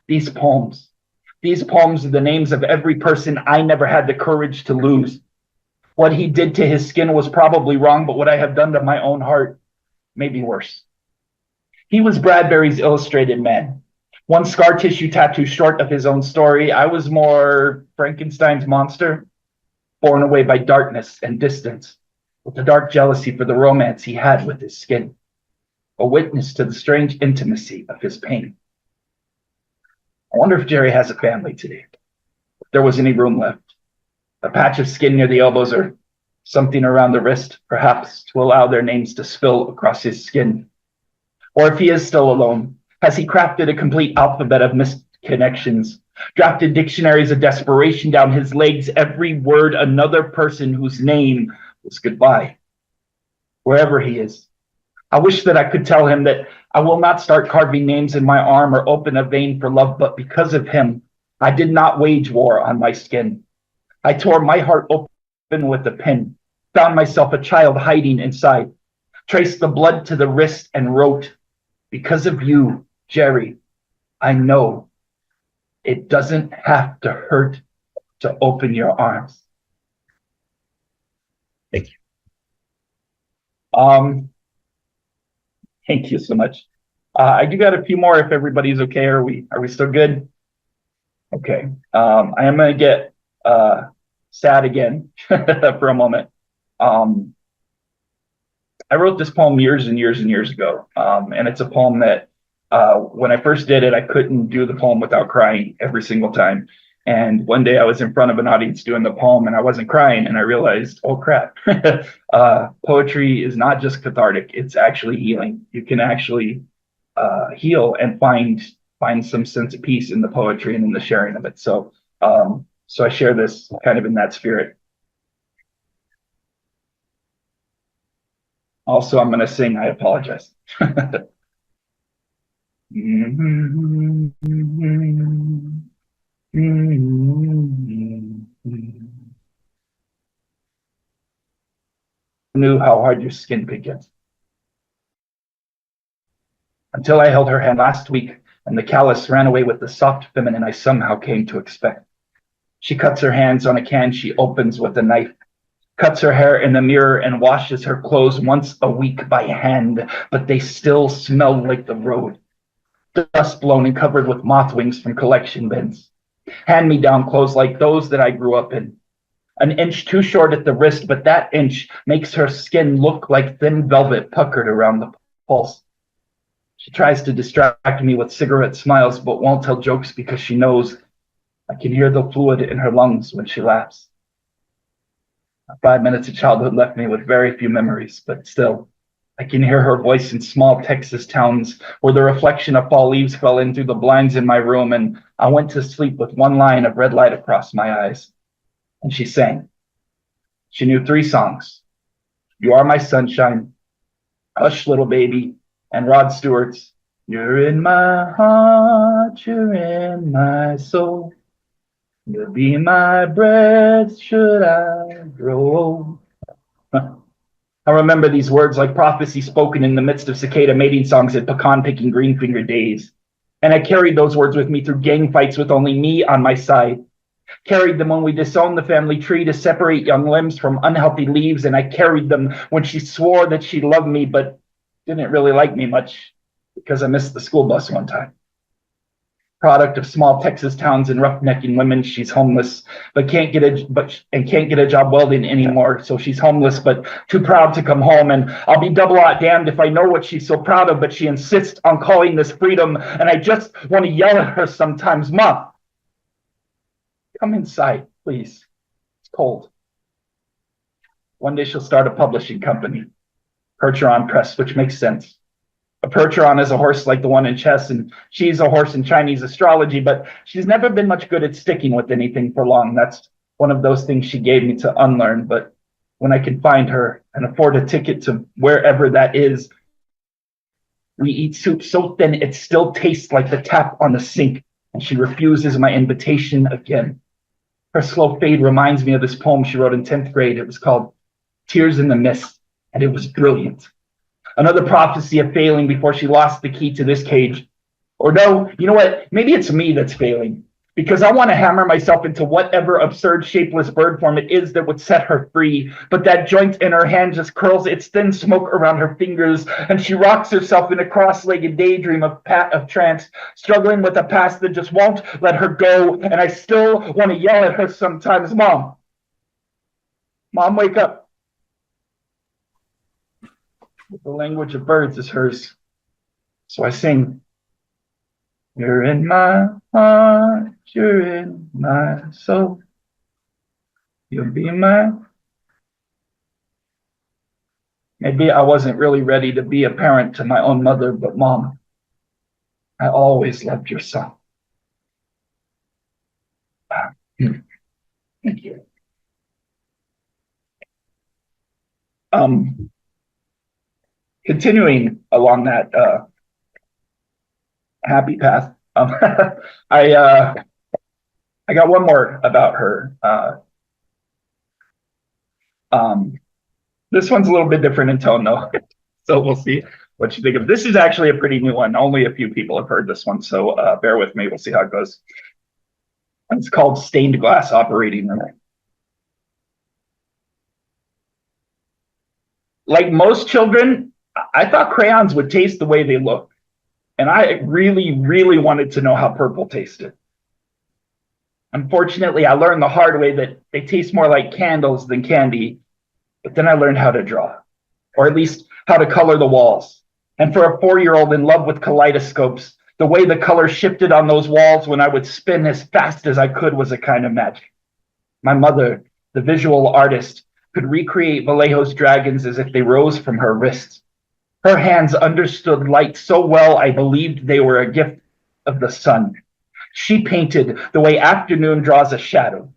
These poems are the names of every person I never had the courage to lose. What he did to his skin was probably wrong, but what I have done to my own heart may be worse. He was Bradbury's Illustrated Man, one scar tissue tattoo short of his own story. I was more Frankenstein's monster, borne away by darkness and distance, with the dark jealousy for the romance he had with his skin. a witness to the strange intimacy of his pain. I wonder if Jerry has a family today, if there was any room left, a patch of skin near the elbows or something around the wrist, perhaps to allow their names to spill across his skin. Or if he is still alone, has he crafted a complete alphabet of missed connections, drafted dictionaries of desperation down his legs, every word another person whose name was goodbye? Wherever he is, I wish that I could tell him that I will not start carving names in my arm or open a vein for love, but because of him, I did not wage war on my skin. I tore my heart open with a pin, found myself a child hiding inside, traced the blood to the wrist and wrote, because of you, Jerry, I know it doesn't have to hurt to open your arms. Thank you. Thank you so much. I do got a few more if everybody's okay. Are we still good? Okay. I am gonna get sad again for a moment. I wrote this poem years and years and years ago. And it's a poem that when I first did it, I couldn't do the poem without crying every single time. And one day I was in front of an audience doing the poem and I wasn't crying and I realized, oh crap, poetry is not just cathartic, it's actually healing. You can actually heal and find some sense of peace in the poetry and in the sharing of it. So I share this kind of in that spirit. Also, I'm going to sing, I apologize. Knew how hard your skin could get. Until I held her hand last week and the callus ran away with the soft feminine I somehow came to expect. She cuts her hands on a can she opens with a knife, cuts her hair in the mirror and washes her clothes once a week by hand, but they still smell like the road. Dust blown and covered with moth wings from collection bins. Hand-me-down clothes like those that I grew up in. An inch too short at the wrist, but that inch makes her skin look like thin velvet puckered around the pulse. She tries to distract me with cigarette smiles, but won't tell jokes because she knows I can hear the fluid in her lungs when she laughs. 5 minutes of childhood left me with very few memories, but still, I can hear her voice in small Texas towns where the reflection of fall leaves fell in through the blinds in my room, and I went to sleep with one line of red light across my eyes. And she sang. She knew 3 songs. You Are My Sunshine, Hush Little Baby, and Rod Stewart's You're in my heart, you're in my soul. You'll be my breath should I grow old. I remember these words like prophecy spoken in the midst of cicada mating songs at pecan-picking green-finger days. And I carried those words with me through gang fights with only me on my side. Carried them when we disowned the family tree to separate young limbs from unhealthy leaves, and I carried them when she swore that she loved me but didn't really like me much because I missed the school bus one time. Product of small Texas towns and roughnecking women, she's homeless but can't get a job welding anymore, so she's homeless but too proud to come home. And I'll be double-out damned if I know what she's so proud of, but she insists on calling this freedom, and I just want to yell at her sometimes, Mom, come inside, please. It's cold. One day she'll start a publishing company, Percheron Press, which makes sense. A Percheron is a horse like the one in chess, and she's a horse in Chinese astrology, but she's never been much good at sticking with anything for long. That's one of those things she gave me to unlearn, but when I can find her and afford a ticket to wherever that is, we eat soup so thin it still tastes like the tap on the sink, and she refuses my invitation again. Her slow fade reminds me of this poem she wrote in 10th grade. It was called Tears in the Mist, and it was brilliant. Another prophecy of failing before she lost the key to this cage. Or no, you know what? Maybe it's me that's failing, because I want to hammer myself into whatever absurd shapeless bird form it is that would set her free. But that joint in her hand just curls its thin smoke around her fingers, and she rocks herself in a cross-legged daydream of trance, struggling with a past that just won't let her go. And I still want to yell at her sometimes, Mom, wake up. The language of birds is hers. So I sing, you're in my heart, you're in my soul. You'll be mine. Maybe I wasn't really ready to be a parent to my own mother, but Mom, I always loved your son. Thank you. Continuing along that happy path, I got one more about her. This one's a little bit different in tone, though, so we'll see what you think of. This is actually a pretty new one. Only a few people have heard this one, so bear with me. We'll see how it goes. It's called Stained Glass Operating Room. Like most children, I thought crayons would taste the way they look. And I really, really wanted to know how purple tasted. Unfortunately, I learned the hard way that they taste more like candles than candy. But then I learned how to draw, or at least how to color the walls. And for a 4-year-old in love with kaleidoscopes, the way the color shifted on those walls when I would spin as fast as I could was a kind of magic. My mother, the visual artist, could recreate Vallejo's dragons as if they rose from her wrists. Her hands understood light so well I believed they were a gift of the sun. She painted the way afternoon draws a shadow.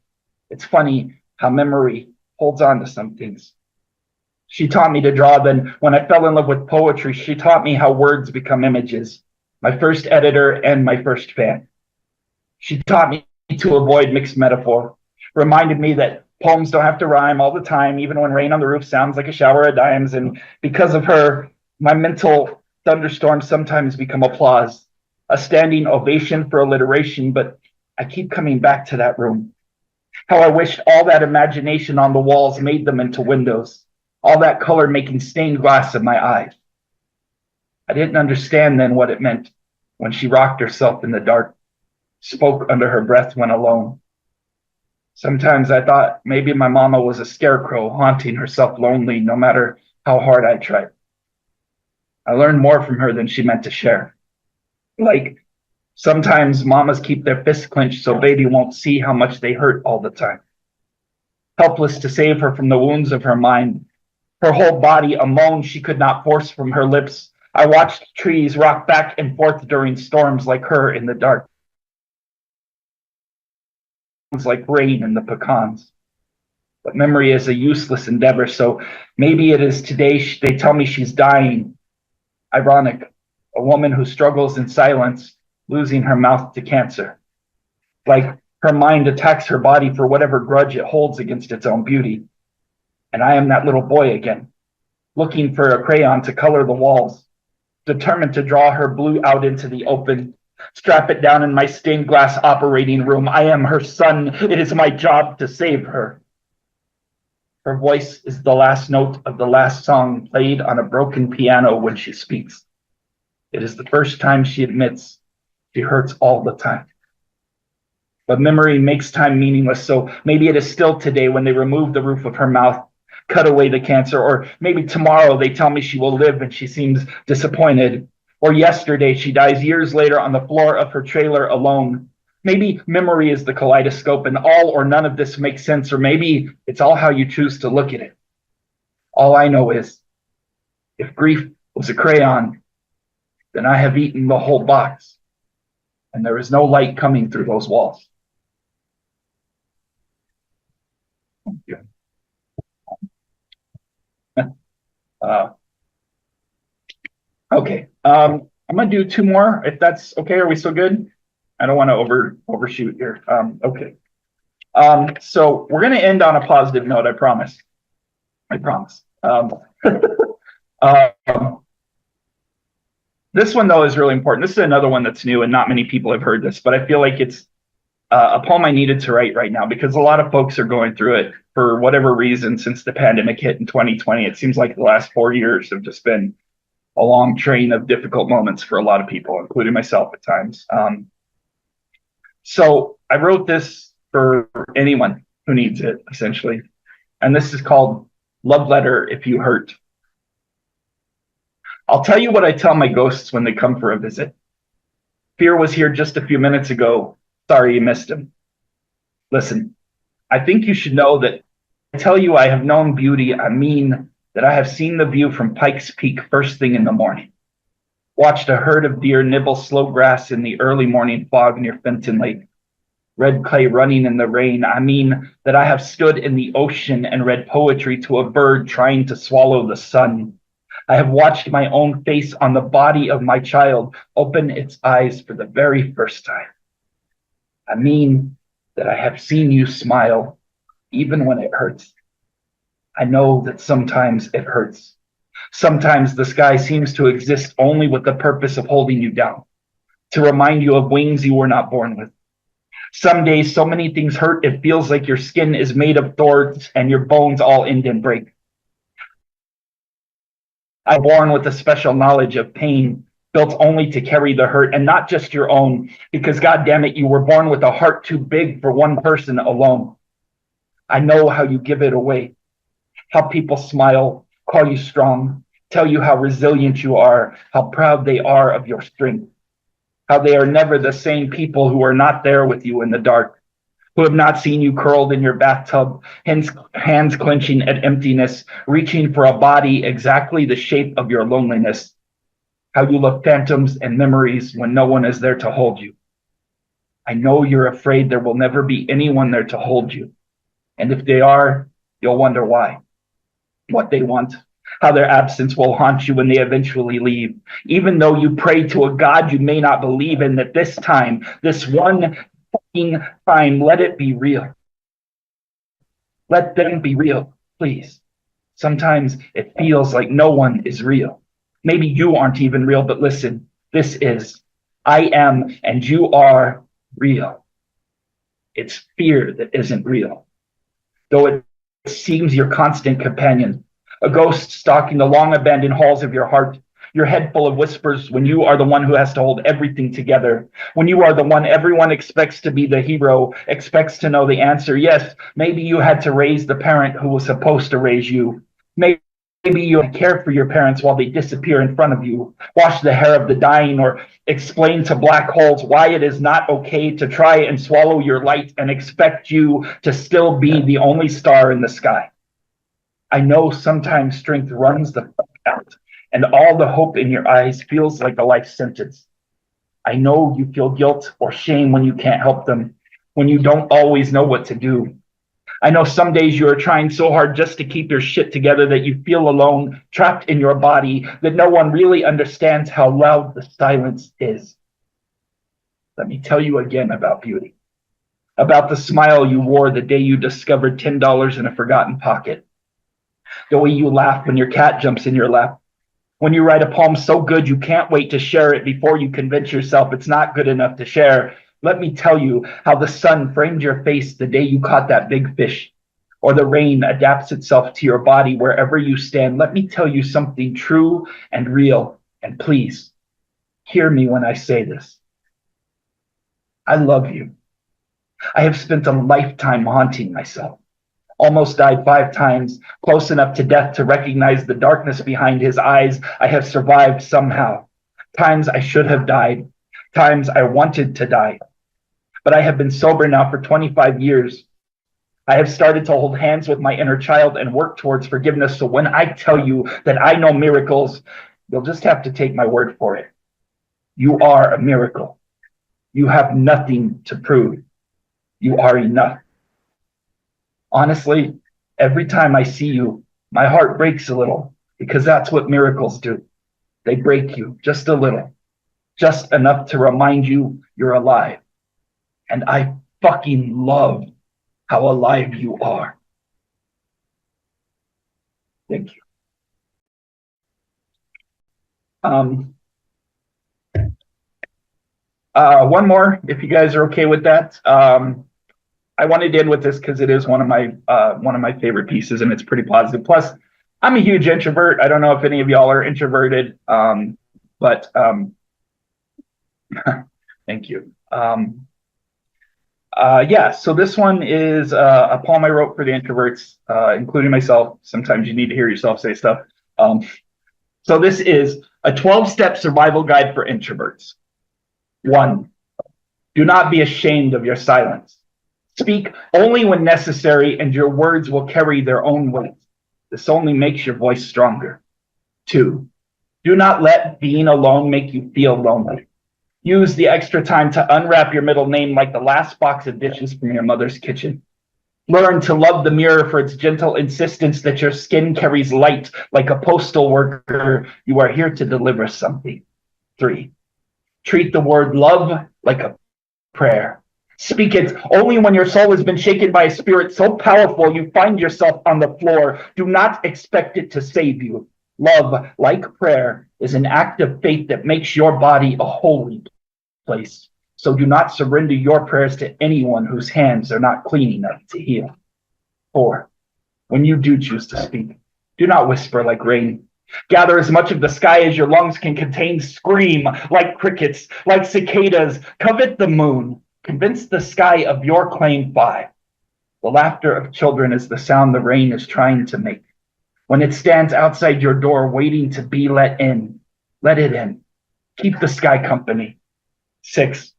It's funny how memory holds on to some things. She taught me to draw, then when I fell in love with poetry, she taught me how words become images. My first editor and my first fan. She taught me to avoid mixed metaphor, reminded me that poems don't have to rhyme all the time, even when rain on the roof sounds like a shower of dimes. And because of her, my mental thunderstorms sometimes become applause, a standing ovation for alliteration, but I keep coming back to that room. How I wished all that imagination on the walls made them into windows, all that color making stained glass in my eyes. I didn't understand then what it meant when she rocked herself in the dark, spoke under her breath when alone. Sometimes I thought maybe my mama was a scarecrow haunting herself lonely no matter how hard I tried. I learned more from her than she meant to share. Like, sometimes mamas keep their fists clenched so baby won't see how much they hurt all the time. Helpless to save her from the wounds of her mind, her whole body a moan she could not force from her lips. I watched trees rock back and forth during storms like her in the dark. Like rain in the pecans. But memory is a useless endeavor, so maybe it is today they tell me she's dying. Ironic, a woman who struggles in silence, losing her mouth to cancer. Like her mind attacks her body for whatever grudge it holds against its own beauty. And I am that little boy again, looking for a crayon to color the walls, determined to draw her blue out into the open, strap it down in my stained glass operating room. I am her son. It is my job to save her. Her voice is the last note of the last song played on a broken piano when she speaks. It is the first time she admits she hurts all the time. But memory makes time meaningless, so maybe it is still today when they remove the roof of her mouth, cut away the cancer, or maybe tomorrow they tell me she will live and she seems disappointed. Or yesterday she dies years later on the floor of her trailer alone. Maybe memory is the kaleidoscope and all or none of this makes sense, or maybe it's all how you choose to look at it. All I know is, if grief was a crayon, then I have eaten the whole box, and there is no light coming through those walls. Thank you. Okay, I'm gonna do 2 more, if that's okay. Are we still good? I don't want to overshoot here. Okay. So we're gonna end on a positive note. I promise. I promise. This one though is really important. This is another one that's new, and not many people have heard this, but I feel like it's a poem I needed to write right now because a lot of folks are going through it for whatever reason since the pandemic hit in 2020. It seems like the last 4 years have just been a long train of difficult moments for a lot of people, including myself at times. So I wrote this for anyone who needs it, essentially. And this is called Love Letter If You Hurt. I'll tell you what I tell my ghosts when they come for a visit. Fear was here just a few minutes ago. Sorry you missed him. Listen, I think you should know that I tell you I have known beauty, I mean that I have seen the view from Pikes Peak first thing in the morning. Watched a herd of deer nibble slow grass in the early morning fog near Fenton Lake. Red clay running in the rain. I mean that I have stood in the ocean and read poetry to a bird trying to swallow the sun. I have watched my own face on the body of my child open its eyes for the very first time. I mean that I have seen you smile, even when it hurts. I know that sometimes it hurts. Sometimes the sky seems to exist only with the purpose of holding you down, to remind you of wings you were not born with. Some days, so many things hurt, it feels like your skin is made of thorns and your bones all end and break. I'm born with a special knowledge of pain, built only to carry the hurt, and not just your own, because God damn it, you were born with a heart too big for one person alone. I know how you give it away, how people smile, call you strong, tell you how resilient you are, how proud they are of your strength, how they are never the same people who are not there with you in the dark, who have not seen you curled in your bathtub, hands clenching at emptiness, reaching for a body exactly the shape of your loneliness, how you look phantoms and memories when no one is there to hold you. I know you're afraid there will never be anyone there to hold you. And if they are, you'll wonder why, what they want, how their absence will haunt you when they eventually leave, even though you pray to a God you may not believe in, that this time, this one fucking time, let it be real. Let them be real, please. Sometimes it feels like no one is real. Maybe you aren't even real, but listen, this is. I am and you are real. It's fear that isn't real. Though it seems your constant companion, a ghost stalking the long abandoned halls of your heart, your head full of whispers when you are the one who has to hold everything together, when you are the one everyone expects to be the hero, expects to know the answer. Yes, maybe you had to raise the parent who was supposed to raise you. Maybe you care for your parents while they disappear in front of you, wash the hair of the dying, or explain to black holes why it is not okay to try and swallow your light and expect you to still be the only star in the sky. I know sometimes strength runs the fuck out, and all the hope in your eyes feels like a life sentence. I know you feel guilt or shame when you can't help them, when you don't always know what to do. I know some days you are trying so hard just to keep your shit together that you feel alone, trapped in your body, that no one really understands how loud the silence is. Let me tell you again about beauty, about the smile you wore the day you discovered $10 in a forgotten pocket, the way you laugh when your cat jumps in your lap, when you write a poem so good you can't wait to share it before you convince yourself it's not good enough to share. Let me tell you how the sun framed your face the day you caught that big fish, or the rain adapts itself to your body wherever you stand. Let me tell you something true and real, and please, hear me when I say this. I love you. I have spent a lifetime haunting myself. Almost died 5 times, close enough to death to recognize the darkness behind his eyes. I have survived somehow. Times I should have died. Times I wanted to die. But I have been sober now for 25 years. I have started to hold hands with my inner child and work towards forgiveness. So when I tell you that I know miracles, you'll just have to take my word for it. You are a miracle. You have nothing to prove. You are enough. Honestly, every time I see you, my heart breaks a little, because that's what miracles do. They break you just a little, just enough to remind you you're alive. And I fucking love how alive you are. Thank you. One more, if you guys are okay with that. I wanted to end with this because it is one of my favorite pieces, and it's pretty positive. Plus, I'm a huge introvert. I don't know if any of y'all are introverted, but thank you. Yeah, so this one is a poem I wrote for the introverts, including myself. Sometimes you need to hear yourself say stuff. So So this is a 12-step survival guide for introverts. 1. Do not be ashamed of your silence. Speak only when necessary, and your words will carry their own weight. This only makes your voice stronger. 2. Do not let being alone make you feel lonely. Use the extra time to unwrap your middle name like the last box of dishes from your mother's kitchen. Learn to love the mirror for its gentle insistence that your skin carries light like a postal worker. You are here to deliver something. 3. Treat the word love like a prayer. Speak it only when your soul has been shaken by a spirit so powerful you find yourself on the floor. Do not expect it to save you. Love, like prayer, is an act of faith that makes your body a holy place. So do not surrender your prayers to anyone whose hands are not clean enough to heal. 4. When you do choose to speak, do not whisper like rain. Gather as much of the sky as your lungs can contain. Scream like crickets, like cicadas. Covet the moon. Convince the sky of your claim. 5. The laughter of children is the sound the rain is trying to make. When it stands outside your door waiting to be let in, let it in. Keep the sky company. 6.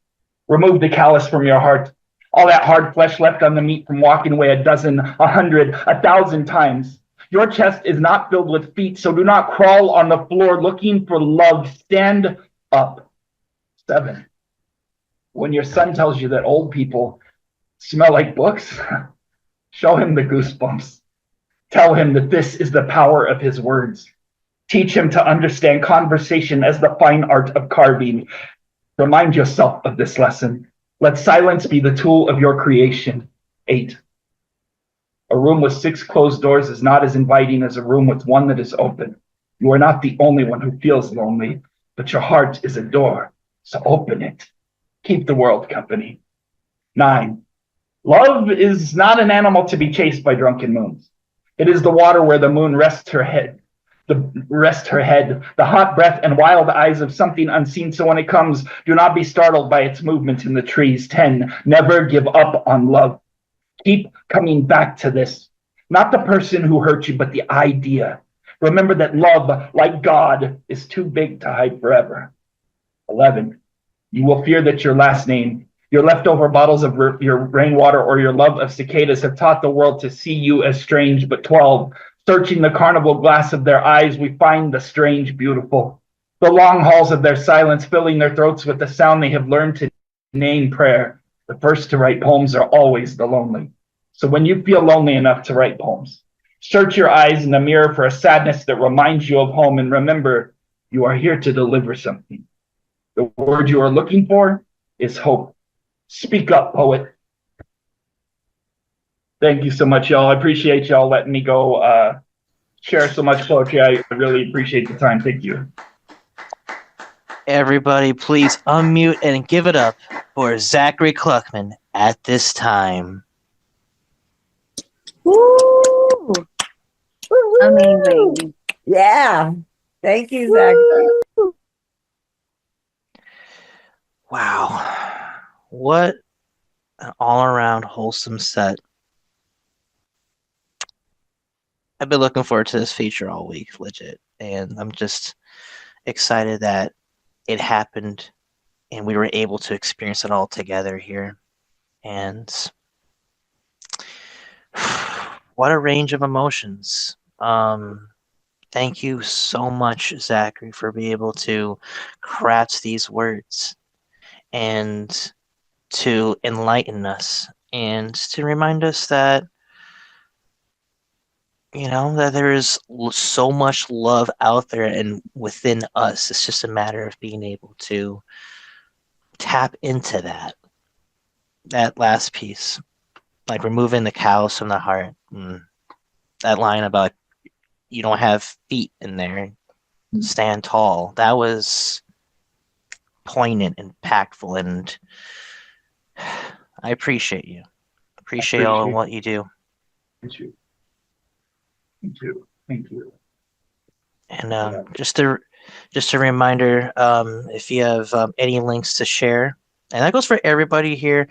Remove the callus from your heart. All that hard flesh left on the meat from walking away 1,000, 100, 1,000 times. Your chest is not filled with feet, so do not crawl on the floor looking for love. Stand up. 7. When your son tells you that old people smell like books, show him the goosebumps. Tell him that this is the power of his words. Teach him to understand conversation as the fine art of carving. Remind yourself of this lesson. Let silence be the tool of your creation. 8. A room with 6 closed doors is not as inviting as a room with one that is open. You are not the only one who feels lonely, but your heart is a door, so open it. Keep the world company. 9. Love is not an animal to be chased by drunken moons. It is the water where the moon rests her head. The hot breath and wild eyes of something unseen. So when it comes, do not be startled by its movement in the trees. 10. Never give up on love. Keep coming back to this. Not the person who hurt you, but the idea. Remember that love, like God, is too big to hide forever. 11. You will fear that your last name, your leftover bottles of your rainwater, or your love of cicadas have taught the world to see you as strange. But 12. Searching the carnival glass of their eyes, we find the strange beautiful. The long halls of their silence, filling their throats with the sound they have learned to name prayer. The first to write poems are always the lonely. So when you feel lonely enough to write poems, search your eyes in the mirror for a sadness that reminds you of home, and remember, you are here to deliver something. The word you are looking for is hope. Speak up, poet. Thank you so much, y'all. I appreciate y'all letting me go share so much poetry. I really appreciate the time. Thank you. Everybody, please unmute and give it up for Zachary Kluckman at this time. Woo! Amazing. Yeah. Thank you, Zachary. Wow. What an all-around wholesome set. I've been looking forward to this feature all week, legit. And I'm just excited that it happened and we were able to experience it all together here. And what a range of emotions. Thank you so much, Zachary, for being able to craft these words and to enlighten us and to remind us that, you know, that there is so much love out there and within us. It's just a matter of being able to tap into that last piece, like removing the cows from the heart. That line about you don't have feet in there, stand tall. That was poignant and impactful, and I appreciate you. Appreciate all of what you do. Thank you. Thank you. Thank you. And just a reminder, if you have any links to share, and that goes for everybody here.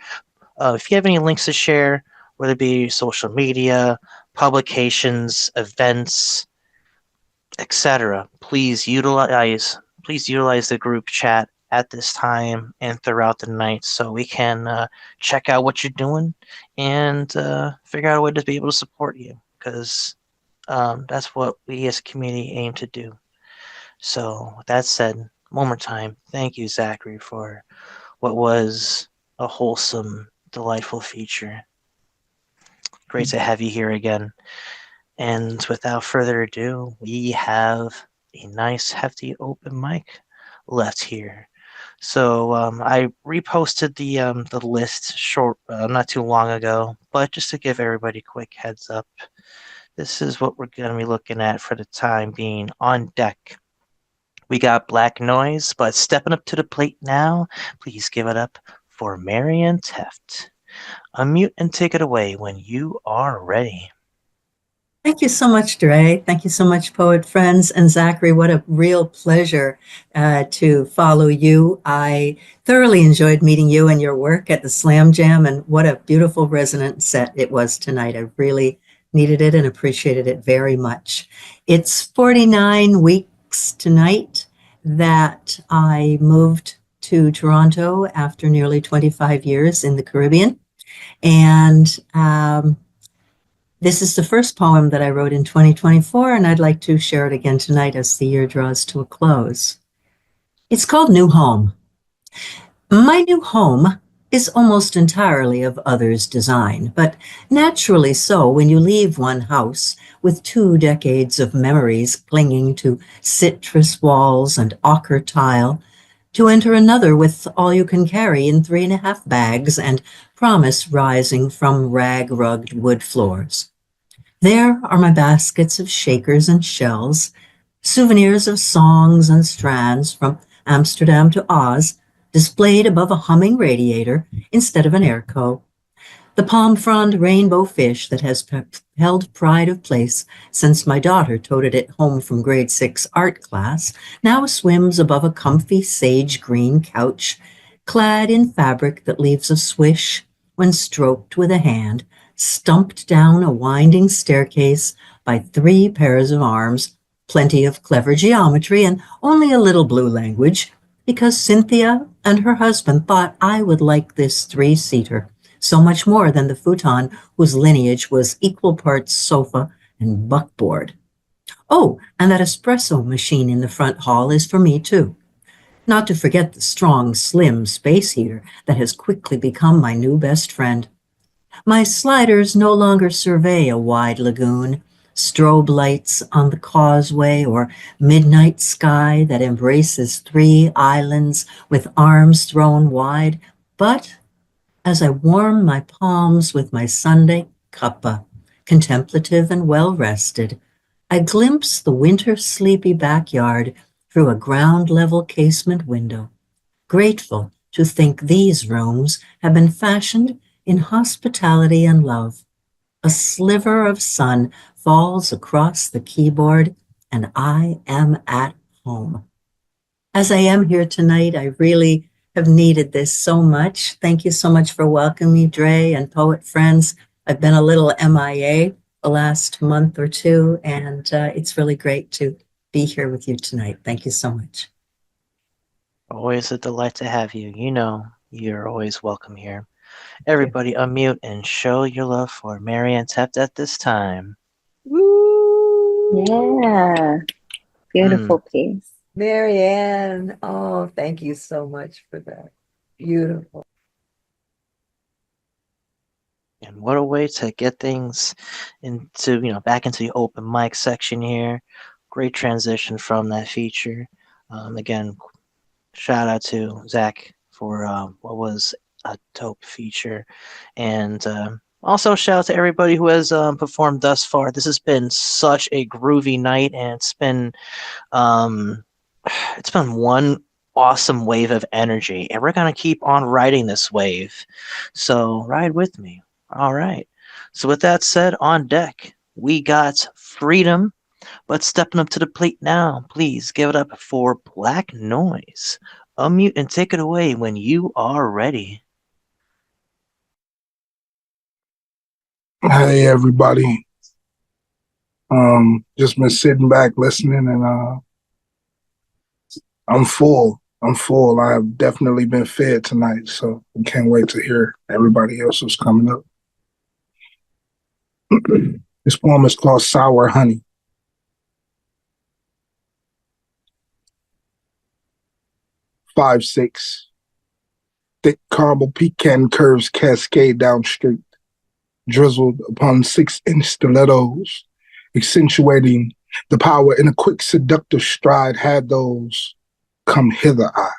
If you have any links to share, whether it be social media, publications, events, etc. Please utilize the group chat at this time and throughout the night so we can check out what you're doing and figure out a way to be able to support you, because that's what we as a community aim to do. So with that said, one more time, thank you, Zachary, for what was a wholesome, delightful feature. Great to have you here again. And without further ado, we have a nice, hefty open mic left here. So I reposted the list not too long ago, but just to give everybody a quick heads up, this is what we're going to be looking at for the time being. On deck, we got Black Noise, but stepping up to the plate now, please give it up for Marianne Teft. Unmute and take it away when you are ready. Thank you so much, Dre. Thank you so much, poet friends. And Zachary, what a real pleasure to follow you. I thoroughly enjoyed meeting you and your work at the Slam Jam, and what a beautiful resonant set it was tonight. I really needed it and appreciated it very much. It's 49 weeks tonight that I moved to Toronto after nearly 25 years in the Caribbean. And this is the first poem that I wrote in 2024, and I'd like to share it again tonight as the year draws to a close. It's called New Home. My new home is almost entirely of others' design, but naturally so when you leave one house with 2 decades of memories clinging to citrus walls and ochre tile, to enter another with all you can carry in 3.5 bags and promise rising from rag-rugged wood floors. There are my baskets of shakers and shells, souvenirs of songs and strands from Amsterdam to Oz, displayed above a humming radiator instead of an airco. The palm frond rainbow fish that has held pride of place since my daughter toted it home from grade 6 art class now swims above a comfy sage green couch, clad in fabric that leaves a swish when stroked with a hand, stumped down a winding staircase by 3 pairs of arms, plenty of clever geometry, and only a little blue language, because Cynthia and her husband thought I would like this 3-seater, so much more than the futon whose lineage was equal parts sofa and buckboard. Oh, and that espresso machine in the front hall is for me, too. Not to forget the strong, slim space heater that has quickly become my new best friend. My sliders no longer survey a wide lagoon, strobe lights on the causeway, or midnight sky that embraces 3 islands with arms thrown wide, but as I warm my palms with my Sunday cuppa, contemplative and well-rested, I glimpse the winter-sleepy backyard through a ground-level casement window, grateful to think these rooms have been fashioned in hospitality and love. A sliver of sun falls across the keyboard, and I am at home. As I am here tonight, I really have needed this so much. Thank you so much for welcoming me, Dre and poet friends. I've been a little MIA the last month or 2, and it's really great to be here with you tonight. Thank you so much. Always a delight to have you. You know, you're always welcome here. Everybody unmute and show your love for Marianne Teft at this time. Woo! Yeah. Beautiful piece. Marianne, oh, thank you so much for that. Beautiful. And what a way to get things into, back into the open mic section here. Great transition from that feature. Again, shout out to Zach for what was a dope feature. And also shout out to everybody who has performed thus far. This has been such a groovy night, and it's been one awesome wave of energy, and we're going to keep on riding this wave. So ride with me. All right. So with that said, on deck, we got Freedom, but stepping up to the plate now, please give it up for Black Noise. Unmute and take it away when you are ready. Hey, everybody. Just been sitting back listening, and I'm full. I'm full. I have definitely been fed tonight, so I can't wait to hear everybody else who's coming up. This poem is called Sour Honey. 5-6. Thick caramel pecan curves cascade down street, drizzled upon 6-inch stilettos, accentuating the power in a quick seductive stride. Had those come hither I,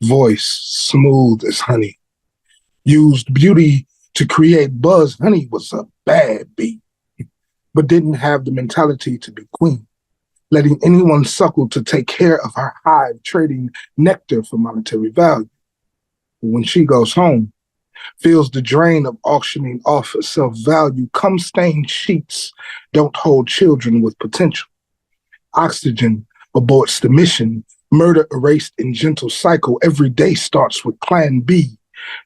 voice smooth as honey, used beauty to create buzz. Honey was a bad beat, but didn't have the mentality to be queen, letting anyone suckle to take care of her hive, trading nectar for monetary value. When she goes home, feels the drain of auctioning off self-value. Cum-stained sheets don't hold children with potential. Oxygen aborts the mission. Murder erased in gentle cycle. Every day starts with plan B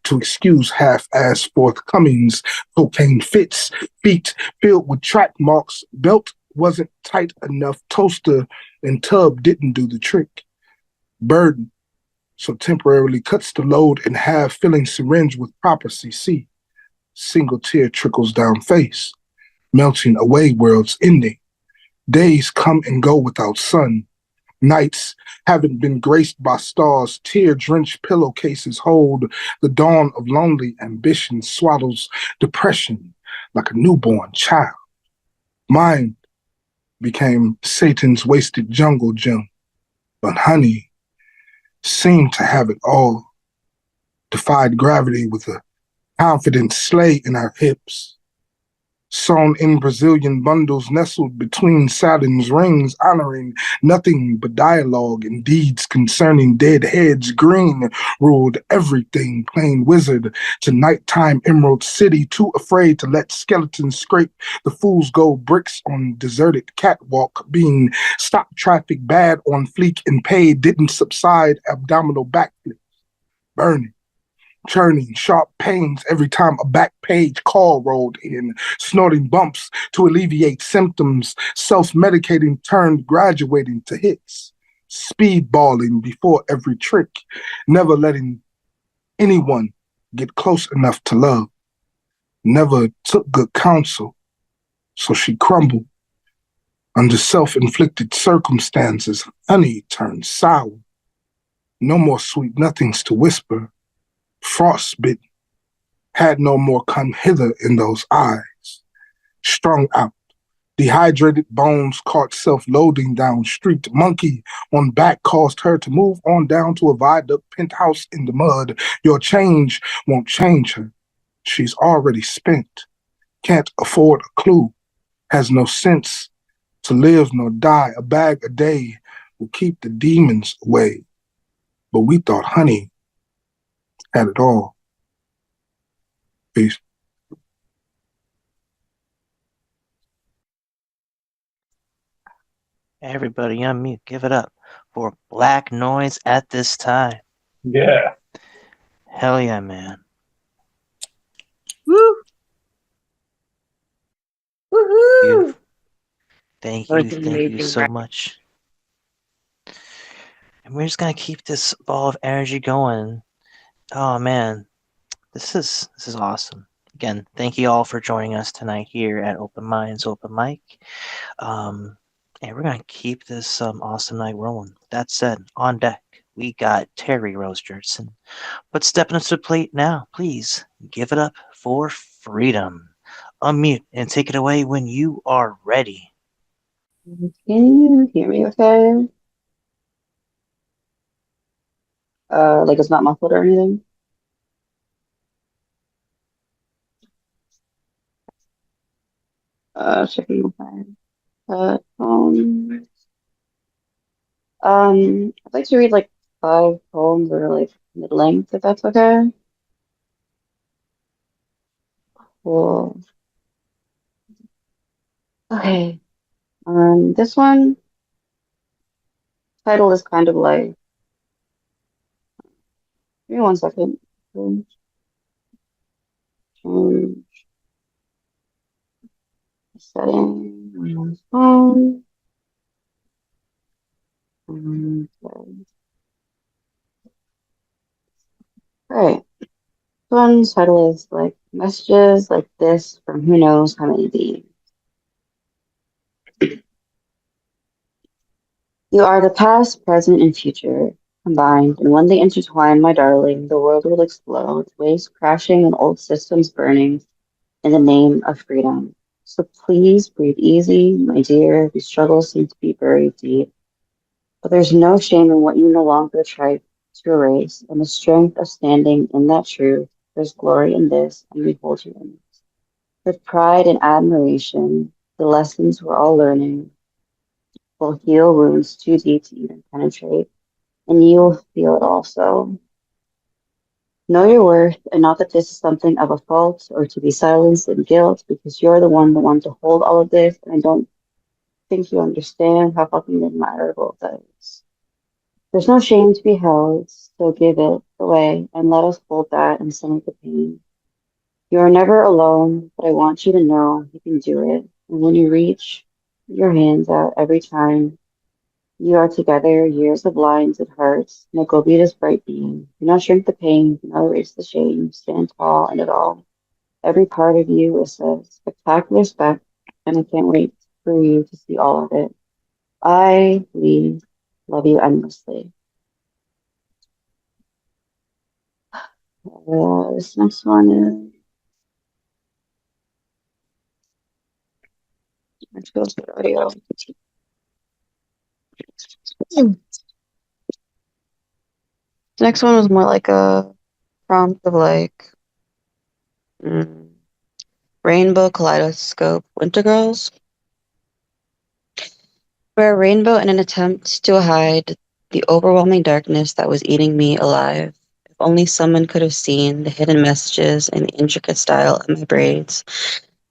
to excuse half-ass forthcomings. Cocaine fits, feet filled with track marks. Belt wasn't tight enough. Toaster and tub didn't do the trick. Burden, so temporarily cuts the load in half, filling syringe with proper CC. Single tear trickles down face, melting away world's ending. Days come and go without sun. Nights haven't been graced by stars. Tear-drenched pillowcases hold the dawn of lonely ambition, swallows depression like a newborn child. Mine became Satan's wasted jungle gym, but honey seemed to have it all. Defied gravity with a confident sleigh in our hips. Sewn in Brazilian bundles nestled between Saturn's rings, honoring nothing but dialogue and deeds concerning dead heads. Green ruled everything, plain wizard to nighttime Emerald City, too afraid to let skeletons scrape the fool's gold bricks on deserted catwalk. Being stopped traffic bad on fleek and paid, didn't subside abdominal backflips. Burning, churning, sharp pains every time a back page call rolled in, snorting bumps to alleviate symptoms, self-medicating turned graduating to hits, speedballing before every trick, never letting anyone get close enough to love, never took good counsel, so she crumbled under self-inflicted circumstances. Honey turned sour, no more sweet nothings to whisper. Frostbitten, had no more come hither in those eyes. Strung out, dehydrated bones caught self-loading down street. Monkey on back caused her to move on down to a viaduct penthouse in the mud. Your change won't change her. She's already spent. Can't afford a clue. Has no sense to live nor die. A bag a day will keep the demons away. But we thought honey had it all. Peace. Everybody unmute. Give it up for Black Noise at this time. Yeah. Hell yeah, man. Woo! Woohoo! Thank That you. was Thank you amazing, so right? much. And we're just gonna keep this ball of energy going. Oh man, this is awesome. Again, thank you all for joining us tonight here at Open Minds Open Mic. And we're gonna keep this awesome night rolling. That said, on deck we got Terry Roasterson. But stepping up to the plate now, please give it up for Freedom. Unmute and take it away when you are ready. Can you hear me okay? Like it's not muffled or anything? Checking my headphones. I'd like to read like 5 poems that are like mid-length, if that's okay. Cool. Okay. This one title is kind of like, give me 1 second. Change setting. Alright. This one's title is like messages like this from who knows how many beings. You are the past, present, and future combined, and when they intertwine, my darling, the world will explode, waves crashing and old systems burning in the name of freedom. So please breathe easy, my dear. These struggles seem to be buried deep, but there's no shame in what you no longer try to erase, and the strength of standing in that truth. There's glory in this, and we hold you in it. With pride and admiration, the lessons we're all learning will heal wounds too deep to even penetrate, and you'll feel it also. Know your worth, and not that this is something of a fault or to be silenced in guilt, because you're the one to hold all of this, and I don't think you understand how fucking admirable that is. There's no shame to be held, so give it away and let us hold that and stomach the pain. You are never alone, but I want you to know you can do it. And when you reach your hands out every time you are together, years of lines and hearts, now go be this bright being. Do not shrink the pain, do not erase the shame, stand tall in it all. Every part of you is a spectacular speck, and I can't wait for you to see all of it. I, Lee, love you endlessly. This next one is. Let's go to the audio. The next one was more like a prompt of like rainbow kaleidoscope winter girls. For a rainbow in an attempt to hide the overwhelming darkness that was eating me alive. If only someone could have seen the hidden messages and the intricate style of my braids.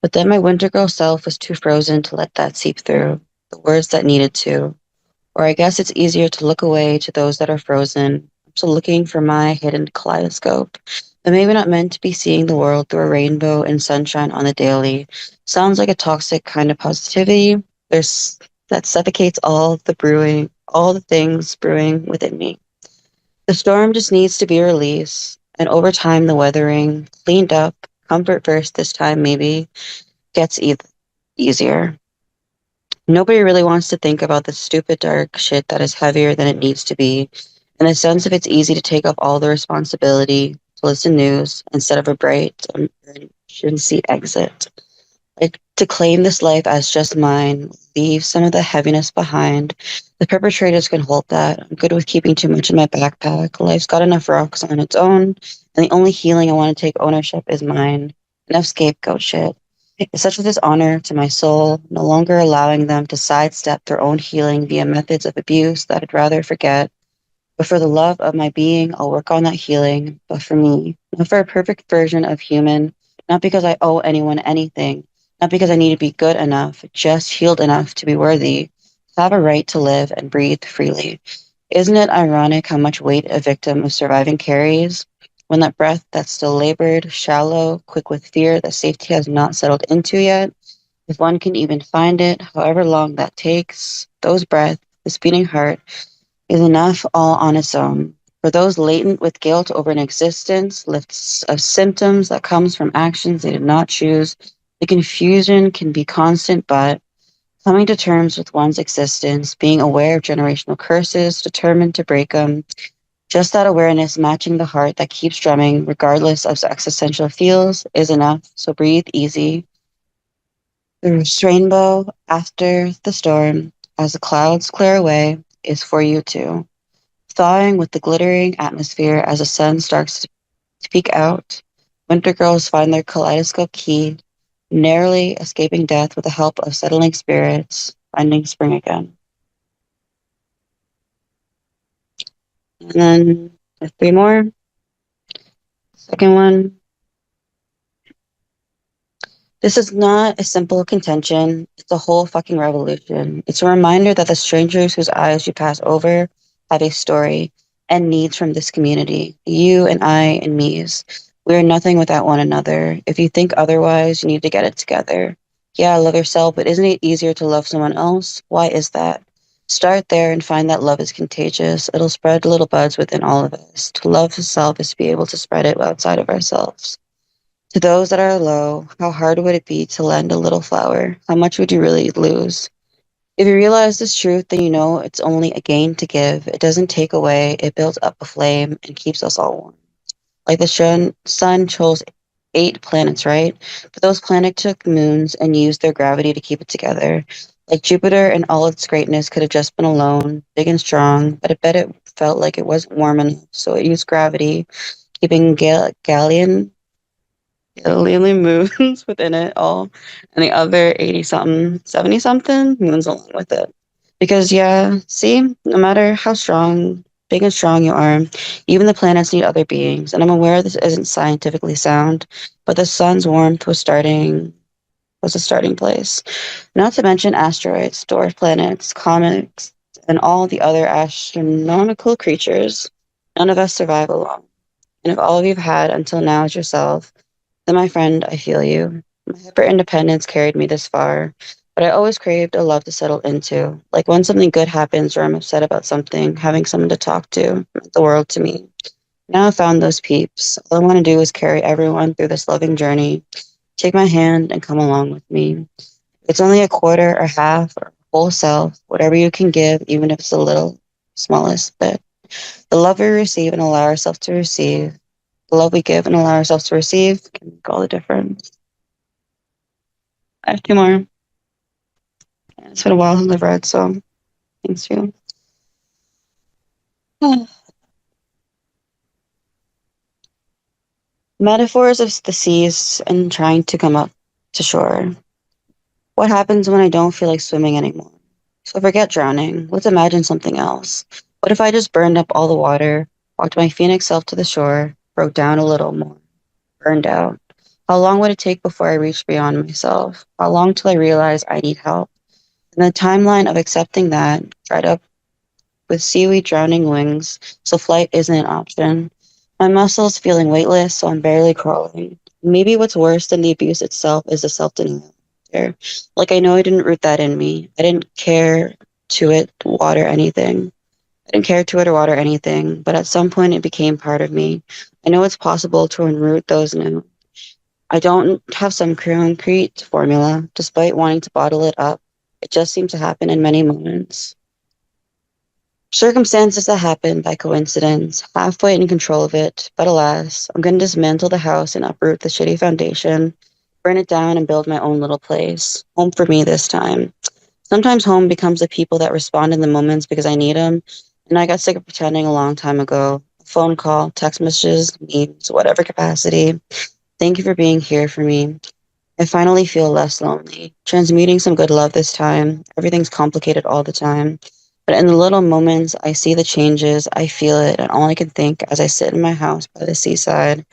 But then my winter girl self was too frozen to let that seep through, the words that needed to. Or I guess it's easier to look away to those that are frozen. I'm still looking for my hidden kaleidoscope, but maybe not meant to be seeing the world through a rainbow and sunshine on the daily. Sounds like a toxic kind of positivity. There's that suffocates all the things brewing within me. The storm just needs to be released, and over time the weathering, cleaned up, comfort first this time maybe, gets easier. Nobody really wants to think about the stupid dark shit that is heavier than it needs to be, in the sense of it's easy to take up all the responsibility, to listen news, instead of a bright emergency exit. Like to claim this life as just mine, leave some of the heaviness behind. The perpetrators can hold that. I'm good with keeping too much in my backpack. Life's got enough rocks on its own, and the only healing I want to take ownership is mine. Enough scapegoat shit. It's such a dishonor to my soul, no longer allowing them to sidestep their own healing via methods of abuse that I'd rather forget. But for the love of my being, I'll work on that healing. But for me, not for a perfect version of human, not because I owe anyone anything, not because I need to be good enough, just healed enough to be worthy, to have a right to live and breathe freely. Isn't it ironic how much weight a victim of surviving carries? When that breath that's still labored, shallow, quick with fear that safety has not settled into yet, if one can even find it, however long that takes, those breaths, this beating heart, is enough all on its own. For those latent with guilt over an existence, lists of symptoms that comes from actions they did not choose, the confusion can be constant, but coming to terms with one's existence, being aware of generational curses, determined to break them, just that awareness matching the heart that keeps drumming, regardless of existential feels, is enough. So breathe easy. The rainbow after the storm, as the clouds clear away, is for you too. Thawing with the glittering atmosphere as the sun starts to peek out, winter girls find their kaleidoscope key, narrowly escaping death with the help of settling spirits, finding spring again. And then there's 3 more. Second one. This is not a simple contention. It's a whole fucking revolution. It's a reminder that the strangers whose eyes you pass over have a story and needs from this community. You and I and me's. We are nothing without one another. If you think otherwise, you need to get it together. Yeah, love yourself, but isn't it easier to love someone else? Why is that? Start there and find that love is contagious. It'll spread little buds within all of us. To love self is to be able to spread it outside of ourselves. To those that are low, how hard would it be to lend a little flower? How much would you really lose? If you realize this truth, then you know it's only a gain to give. It doesn't take away, it builds up a flame and keeps us all warm. Like the sun chose 8 planets, right? But those planets took moons and used their gravity to keep it together. Like Jupiter and all its greatness could have just been alone, big and strong, but I bet it felt like it wasn't warm enough, so it used gravity, keeping Galilean moons within it all, and the other 80 something, 70 something moons along with it. Because, yeah, see, no matter how strong, big and strong you are, even the planets need other beings. And I'm aware this isn't scientifically sound, but the sun's warmth was a starting place. Not to mention asteroids, dwarf planets, comets, and all the other astronomical creatures. None of us survive alone. And if all of you've had until now is yourself, then, my friend, I feel you. My hyper independence carried me this far, but I always craved a love to settle into. Like when something good happens or I'm upset about something, having someone to talk to meant the world to me. Now I've found those peeps. All I want to do is carry everyone through this loving journey. Take my hand and come along with me. It's only a quarter or half or whole self, whatever you can give, even if it's a little, smallest bit. The love we receive and allow ourselves to receive, the love we give and allow ourselves to receive can make all the difference. I have 2 more. It's been a while since I've read, so thanks you. Metaphors of the seas and trying to come up to shore. What happens when I don't feel like swimming anymore? So forget drowning. Let's imagine something else. What if I just burned up all the water, walked my phoenix self to the shore, broke down a little more, burned out? How long would it take before I reached beyond myself? How long till I realize I need help? And the timeline of accepting that, dried up with seaweed drowning wings, so flight isn't an option. My muscles feeling weightless, so I'm barely crawling. Maybe what's worse than the abuse itself is the self-denial there. Like I know I didn't root that in me. I didn't care to it, water anything. I didn't care to it or water anything, but at some point it became part of me. I know it's possible to unroot those now. I don't have some concrete formula, despite wanting to bottle it up. It just seems to happen in many moments. Circumstances that happen by coincidence, halfway in control of it, but alas, I'm going to dismantle the house and uproot the shitty foundation, burn it down and build my own little place. Home for me this time. Sometimes home becomes the people that respond in the moments because I need them, and I got sick of pretending a long time ago. A phone call, text messages, memes, whatever capacity. Thank you for being here for me. I finally feel less lonely. Transmuting some good love this time. Everything's complicated all the time. But in the little moments, I see the changes, I feel it, and all I can think as I sit in my house by the seaside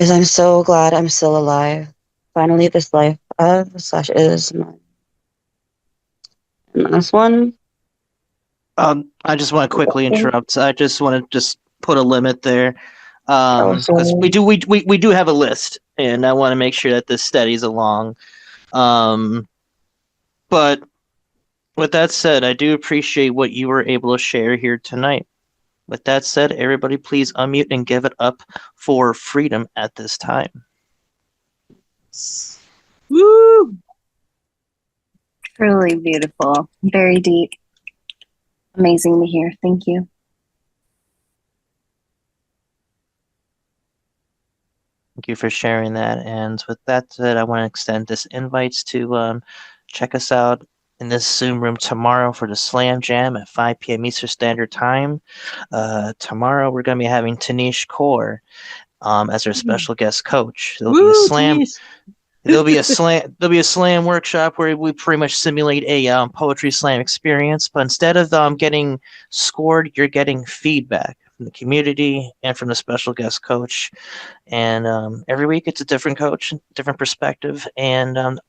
is I'm so glad I'm still alive. Finally, this life of slash is mine. And last one. I just want to quickly interrupt. I just want to just put a limit there, because we do have a list, and I want to make sure that this steadies along. But with that said, I do appreciate what you were able to share here tonight. With that said, everybody please unmute and give it up for Freedom at this time. Woo! Truly beautiful. Very deep. Amazing to hear. Thank you. Thank you for sharing that. And with that said, I want to extend this invites to check us out in this Zoom room tomorrow for the Slam Jam at 5 p.m. Eastern Standard Time. Tomorrow we're going to be having Tanish Kaur as our special guest coach. There'll be a slam. There'll be a slam workshop where we pretty much simulate a poetry slam experience, but instead of getting scored, you're getting feedback from the community and from the special guest coach. And every week it's a different coach, different perspective. And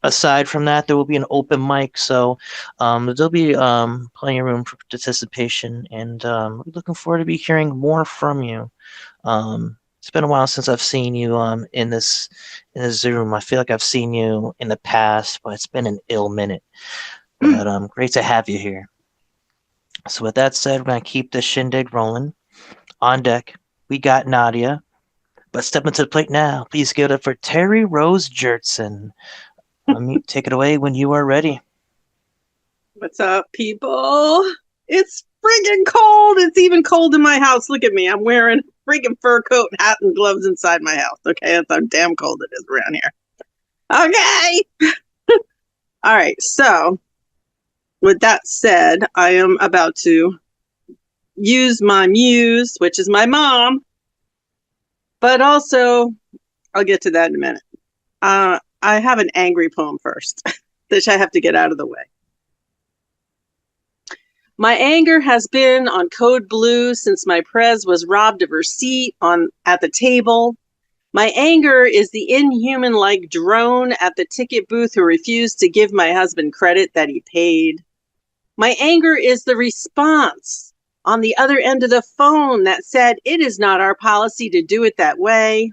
aside from that, there will be an open mic, so there'll be plenty of room for participation. And we're looking forward to be hearing more from you. It's been a while since I've seen you in this Zoom. I feel like I've seen you in the past, but it's been an ill minute. But great to have you here. So with that said, we're gonna keep this shindig rolling. On deck, we got Nadia. But step into the plate now. Please give it up for Terry Rose Jertson. Take it away when you are ready. What's up, people? It's friggin' cold. It's even cold in my house. Look at me. I'm wearing a friggin' fur coat, hat, and gloves inside my house. Okay, that's how damn cold it is around here. Okay. All right. So, with that said, I am about to use my muse, which is my mom. But also, I'll get to that in a minute. I have an angry poem first, which I have to get out of the way. My anger has been on code blue since my prez was robbed of her seat at the table. My anger is the inhuman-like drone at the ticket booth who refused to give my husband credit that he paid. My anger is the response on the other end of the phone that said, "It is not our policy to do it that way."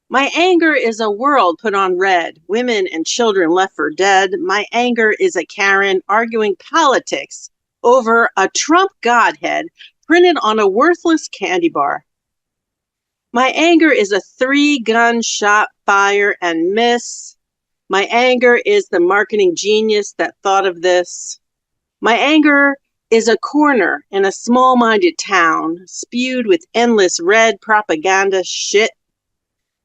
My anger is a world put on red, women and children left for dead. My anger is a Karen arguing politics over a Trump Godhead printed on a worthless candy bar. My anger is a 3-gun shot fire and miss. My anger is the marketing genius that thought of this. My anger is a corner in a small-minded town spewed with endless red propaganda shit.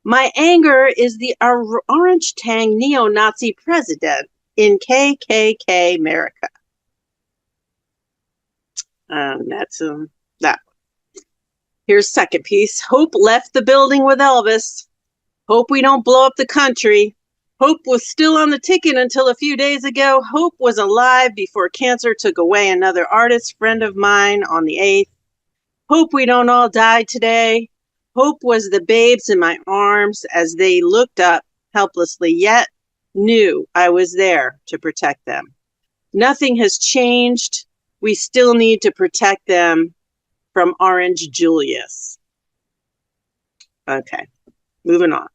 My anger is the orange tang neo-Nazi president in KKK America. That's that. Here's second piece. Hope left the building with Elvis. Hope we don't blow up the country. Hope was still on the ticket until a few days ago. Hope was alive before cancer took away another artist friend of mine on the 8th. Hope we don't all die today. Hope was the babes in my arms as they looked up helplessly, yet knew I was there to protect them. Nothing has changed. We still need to protect them from Orange Julius. Okay, moving on.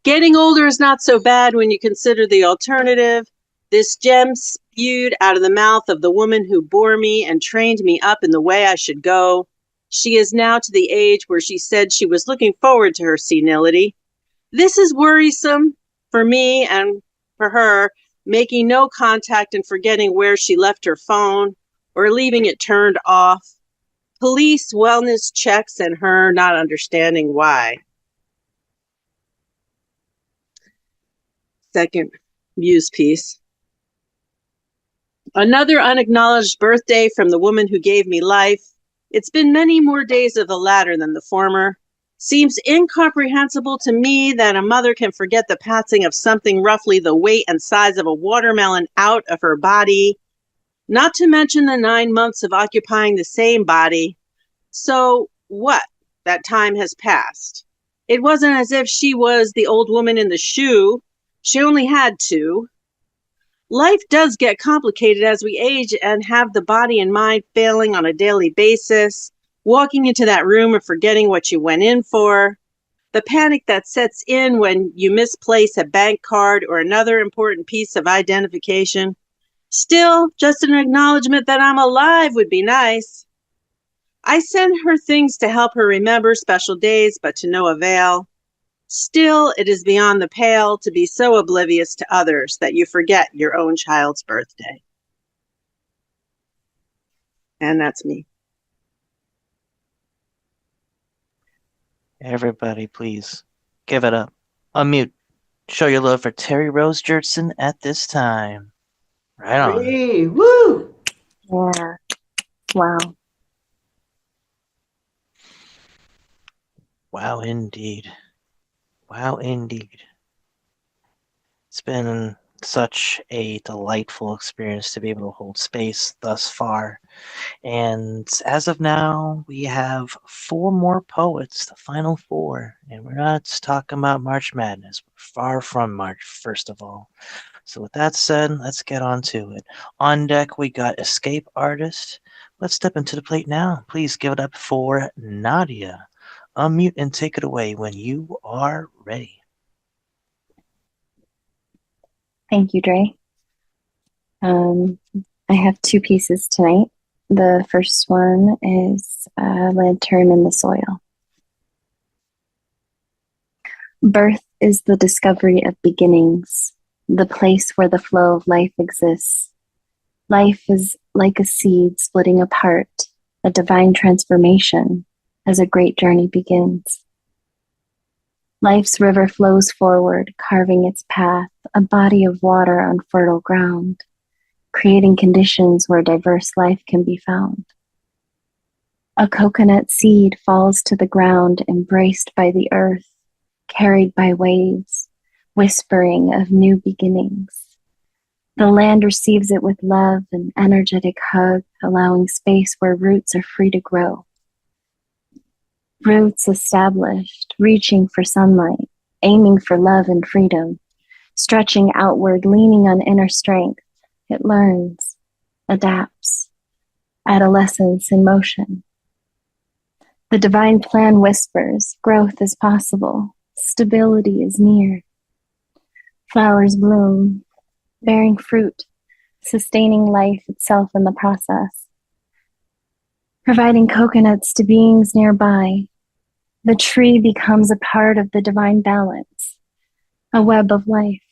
Getting older is not so bad when you consider the alternative. This gem spewed out of the mouth of the woman who bore me and trained me up in the way I should go. She is now to the age where she said she was looking forward to her senility. This is worrisome for me and for her, making no contact and forgetting where she left her phone or leaving it turned off. Police wellness checks and her not understanding why. Second muse piece. Another unacknowledged birthday from the woman who gave me life. It's been many more days of the latter than the former. Seems incomprehensible to me that a mother can forget the passing of something roughly the weight and size of a watermelon out of her body, not to mention the 9 months of occupying the same body. So what? That time has passed. It wasn't as if she was the old woman in the shoe. She only had 2. Life does get complicated as we age and have the body and mind failing on a daily basis, walking into that room and forgetting what you went in for, the panic that sets in when you misplace a bank card or another important piece of identification. Still, just an acknowledgement that I'm alive would be nice. I send her things to help her remember special days, but to no avail. Still, it is beyond the pale to be so oblivious to others that you forget your own child's birthday. And that's me. Everybody, please give it up. Unmute. Show your love for Terry Rose Jertson at this time. Right on. Hey, woo! Yeah. Wow. Wow, indeed. Wow, indeed. It's been such a delightful experience to be able to hold space thus far. And as of now, we have 4 more poets, the final 4. And we're not talking about March Madness. We're far from March, first of all. So with that said, let's get on to it. On deck, we got Escape Artist. Let's step into the plate now. Please give it up for Nadia. unmute and take it away when you are ready. Thank you, Dre. I have two pieces tonight. The first one is Lantern in the Soil. Birth is the discovery of beginnings, the place where the flow of life exists. Life is like a seed splitting apart, a divine transformation as a great journey begins. Life's river flows forward, carving its path, a body of water on fertile ground, creating conditions where diverse life can be found. A coconut seed falls to the ground, embraced by the earth, carried by waves, whispering of new beginnings. The land receives it with love, an energetic hug, allowing space where roots are free to grow. Roots established, reaching for sunlight, aiming for love and freedom, stretching outward, leaning on inner strength. It learns, adapts, adolescence in motion. The divine plan whispers, growth is possible, stability is near. Flowers bloom, bearing fruit, sustaining life itself in the process. Providing coconuts to beings nearby, the tree becomes a part of the divine balance, a web of life,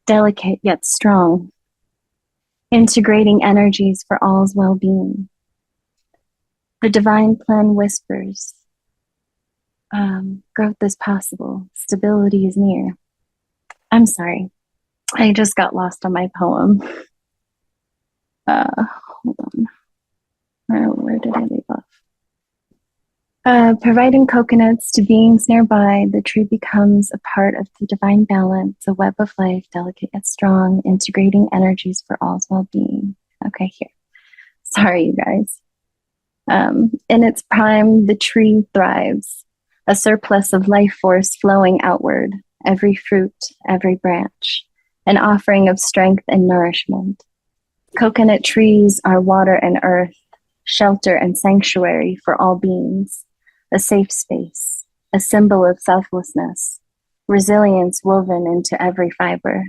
delicate yet strong, integrating energies for all's well-being. The divine plan whispers, growth is possible, stability is near. I'm sorry, I just got lost on my poem. Hold on. Where did I leave off? Providing coconuts to beings nearby, the tree becomes a part of the divine balance, a web of life, delicate yet strong, integrating energies for all's well-being. Okay, here. Sorry, you guys. In its prime, the tree thrives, a surplus of life force flowing outward, every fruit, every branch, an offering of strength and nourishment. Coconut trees are water and earth, shelter and sanctuary for all beings, a safe space, a symbol of selflessness, resilience woven into every fiber.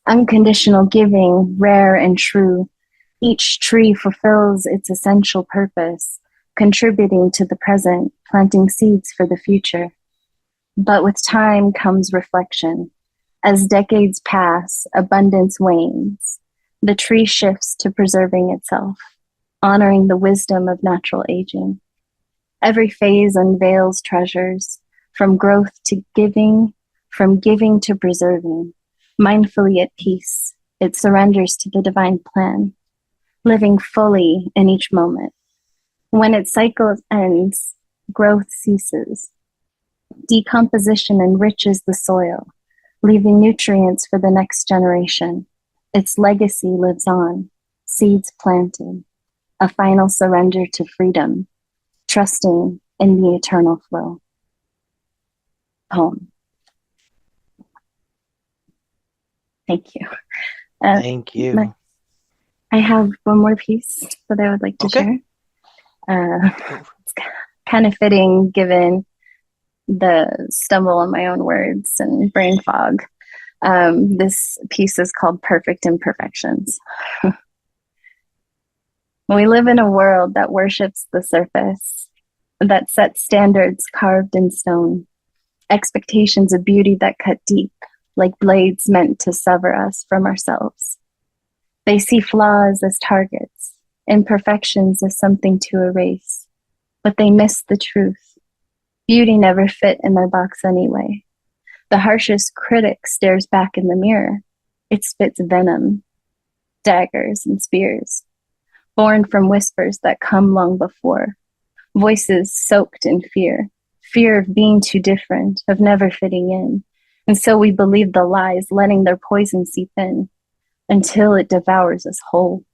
Unconditional giving, rare and true, each tree fulfills its essential purpose, contributing to the present, planting seeds for the future. But with time comes reflection. As decades pass, abundance wanes. The tree shifts to preserving itself, honoring the wisdom of natural aging. Every phase unveils treasures, from growth to giving, from giving to preserving. Mindfully at peace, it surrenders to the divine plan, living fully in each moment. When its cycle ends, growth ceases. Decomposition enriches the soil, leaving nutrients for the next generation. Its legacy lives on, seeds planted, a final surrender to freedom, trusting in the eternal flow. Poem. Thank you. Thank you. I have one more piece that I would like to share. It's kind of fitting given the stumble on my own words and brain fog. This piece is called Perfect Imperfections. We live in a world that worships the surface, that sets standards carved in stone, expectations of beauty that cut deep, like blades meant to sever us from ourselves. They see flaws as targets, imperfections as something to erase, but they miss the truth. Beauty never fit in their box anyway. The harshest critic stares back in the mirror. It spits venom, daggers, and spears, born from whispers that come long before, voices soaked in fear, fear of being too different, of never fitting in. And so we believe the lies, letting their poison seep in until it devours us whole.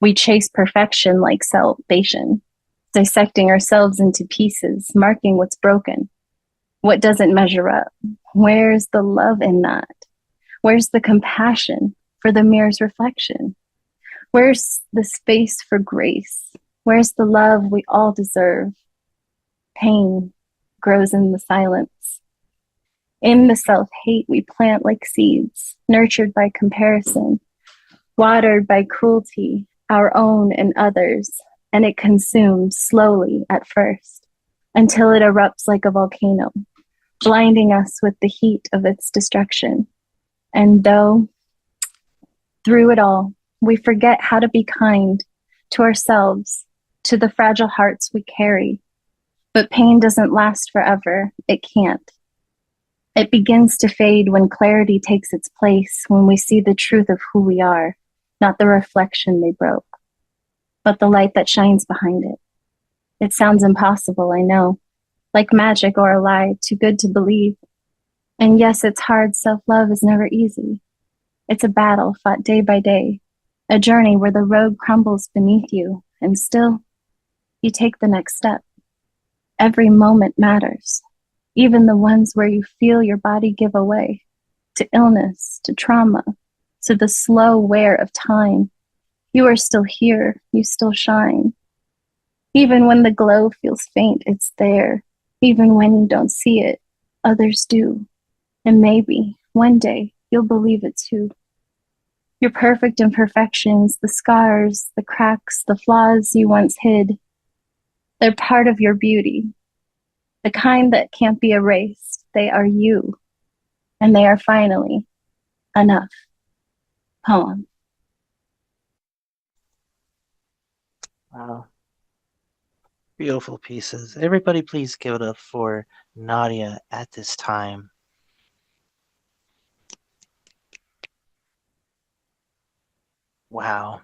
We chase perfection like salvation, dissecting ourselves into pieces, marking what's broken, what doesn't measure up. Where's the love in that? Where's the compassion for the mirror's reflection? Where's the space for grace? Where's the love we all deserve? Pain, grows in the silence. In the self-hate we plant like seeds, nurtured by comparison, watered by cruelty, our own and others, and it consumes slowly at first, until it erupts like a volcano, blinding us with the heat of its destruction. And though, through it all, we forget how to be kind to ourselves, to the fragile hearts we carry. But pain doesn't last forever. It can't. It begins to fade when clarity takes its place, when we see the truth of who we are, not the reflection they broke, but the light that shines behind it. It sounds impossible, I know, like magic or a lie, too good to believe. And yes, it's hard. Self-love is never easy. It's a battle fought day by day, a journey where the road crumbles beneath you, and still, you take the next step. Every moment matters, even the ones where you feel your body give away, to illness, to trauma, to the slow wear of time. You are still here, you still shine. Even when the glow feels faint, it's there. Even when you don't see it, others do. And maybe, one day, you'll believe it too. Your perfect imperfections, the scars, the cracks, the flaws you once hid, they're part of your beauty. The kind that can't be erased. They are you. And they are finally enough. Poem. Wow. Beautiful pieces. Everybody please give it up for Nadia at this time. Wow.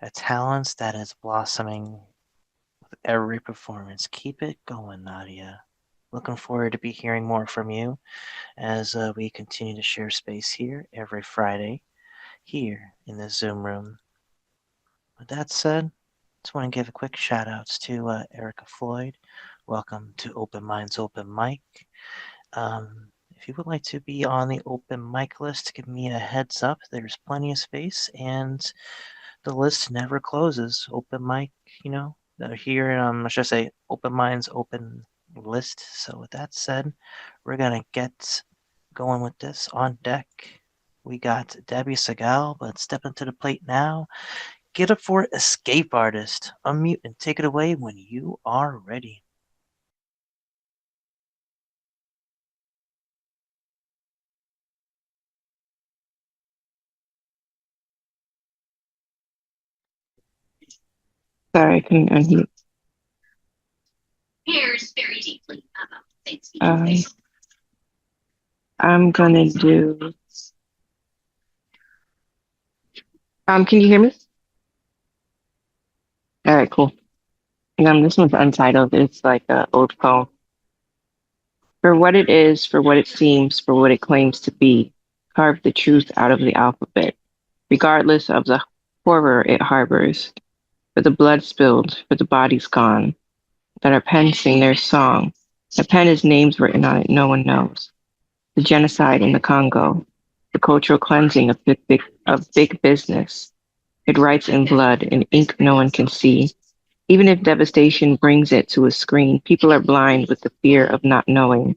A talent that is blossoming with every performance. Keep it going, Nadia. Looking forward to be hearing more from you as we continue to share space here every Friday here in the Zoom room. With that said, just want to give a quick shout outs to Erica Floyd. Welcome to Open Minds Open Mic. If you would like to be on the open mic list, give me a heads up. There's plenty of space and the list never closes. Open mic, here, I should say Open Minds Open list. So with that said, we're going to get going with this. On deck, we got Debbie Segal, but stepping to the plate now. Get up for Escape Artist. Unmute and take it away when you are ready. Sorry, I couldn't unmute. Cares very deeply about things. I'm gonna do. Can you hear me? All right, cool. This one's untitled. It's like an old poem. For what it is, for what it seems, for what it claims to be, carve the truth out of the alphabet, regardless of the horror it harbors. For the blood spilled, for the bodies gone, that our pens sing their song. A pen has names written on it no one knows. The genocide in the Congo, the cultural cleansing of big business. It writes in blood, in ink no one can see. Even if devastation brings it to a screen, people are blind with the fear of not knowing,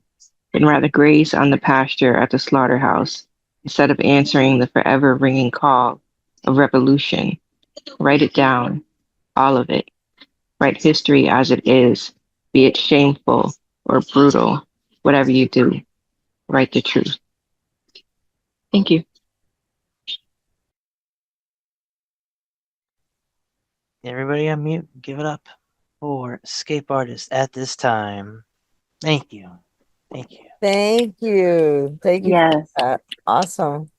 and rather graze on the pasture at the slaughterhouse instead of answering the forever ringing call of revolution. Write it down, all of it. Write history as it is, be it shameful or brutal, whatever you do, write the truth. Thank you. Everybody unmute, give it up for Escape Artist at this time. Thank you. Thank you. Thank you. Thank you. Yes. For that. Awesome.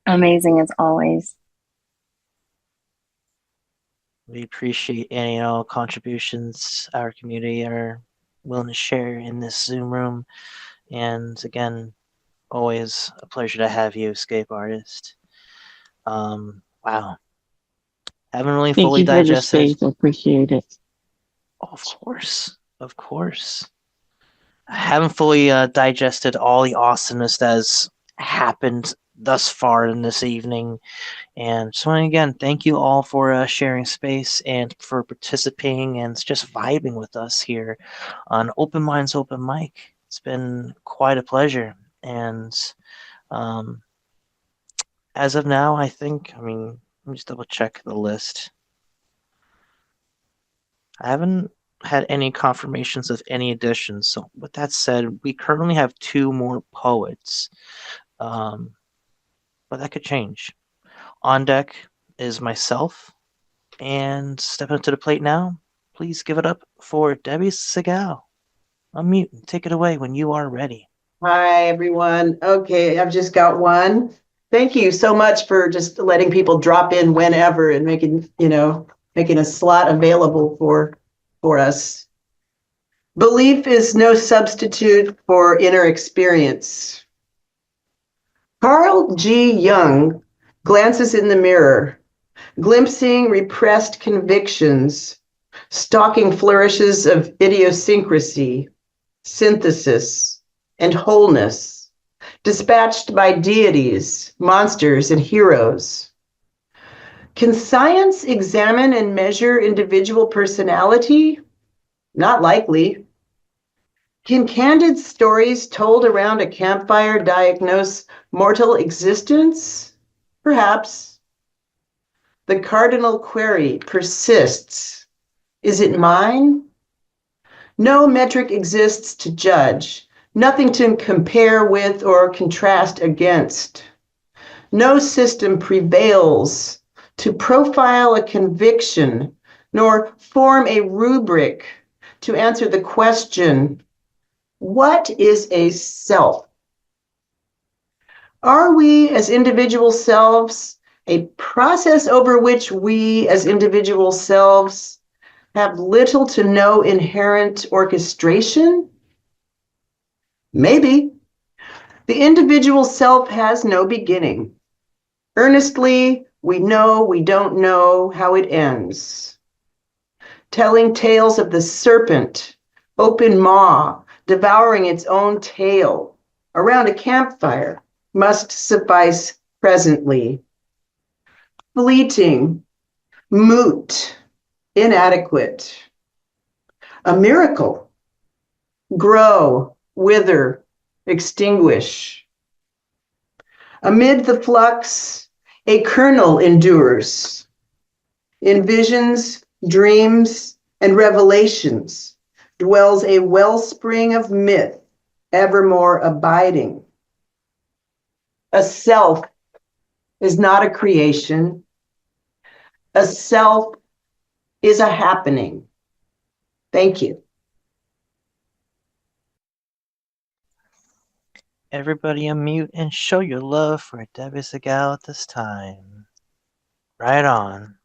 Amazing as always. We appreciate any and all contributions our community are willing to share in this Zoom room. And again, always a pleasure to have you, Escape Artist. Wow. Haven't really fully digested. Thank you for the space. I appreciate it. Of course. Of course. I haven't fully digested all the awesomeness that has happened thus far in this evening. And just want to again thank you all for sharing space and for participating and just vibing with us here on Open Minds, Open Mic. It's been quite a pleasure. And as of now, I mean, let me just double check the list. I haven't had any confirmations of any additions. So with that said, we currently have 2 more poets. But that could change. On deck is myself, and stepping up to the plate now, please give it up for Debbie Segal. Unmute and take it away when you are ready. Hi, everyone. Okay, I've just got one. Thank you so much for just letting people drop in whenever and making a slot available for us. Belief is no substitute for inner experience. Carl G. Jung glances in the mirror, glimpsing repressed convictions, stalking flourishes of idiosyncrasy, synthesis, and wholeness, dispatched by deities, monsters, and heroes. Can science examine and measure individual personality? Not likely. Can candid stories told around a campfire diagnose mortal existence? Perhaps. The cardinal query persists. Is it mine? No metric exists to judge, nothing to compare with or contrast against. No system prevails to profile a conviction, nor form a rubric to answer the question, what is a self? Are we as individual selves a process over which we as individual selves have little to no inherent orchestration? Maybe. The individual self has no beginning. Earnestly, we know we don't know how it ends. Telling tales of the serpent, open maw, devouring its own tail around a campfire must suffice presently. Fleeting, moot, inadequate. A miracle. Grow, wither, extinguish. Amid the flux, a kernel endures. In visions, dreams, and revelations dwells a wellspring of myth, evermore abiding. A self is not a creation. A self is a happening. Thank you. Everybody unmute and show your love for Debbie Segal at this time. Right on.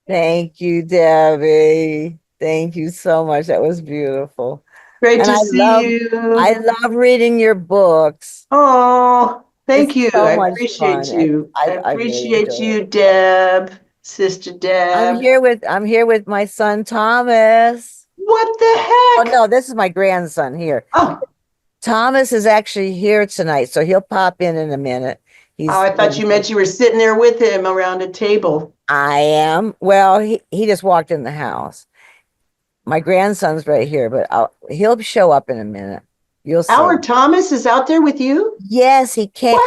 Thank you, Debbie. Thank you so much. That was beautiful. Great and to I see you. I love reading your books. Oh, thank you. So I much appreciate fun. you. I really appreciate enjoy you, it. Deb, Sister Deb. I'm here with my son Thomas. What the heck? Oh no, this is my grandson here. Oh. Thomas is actually here tonight, so he'll pop in a minute. I thought you meant you were sitting there with him around a table. I am. Well, he just walked in the house. My grandson's right here, but he'll show up in a minute. You'll see. Our Thomas is out there with you? Yes, he came.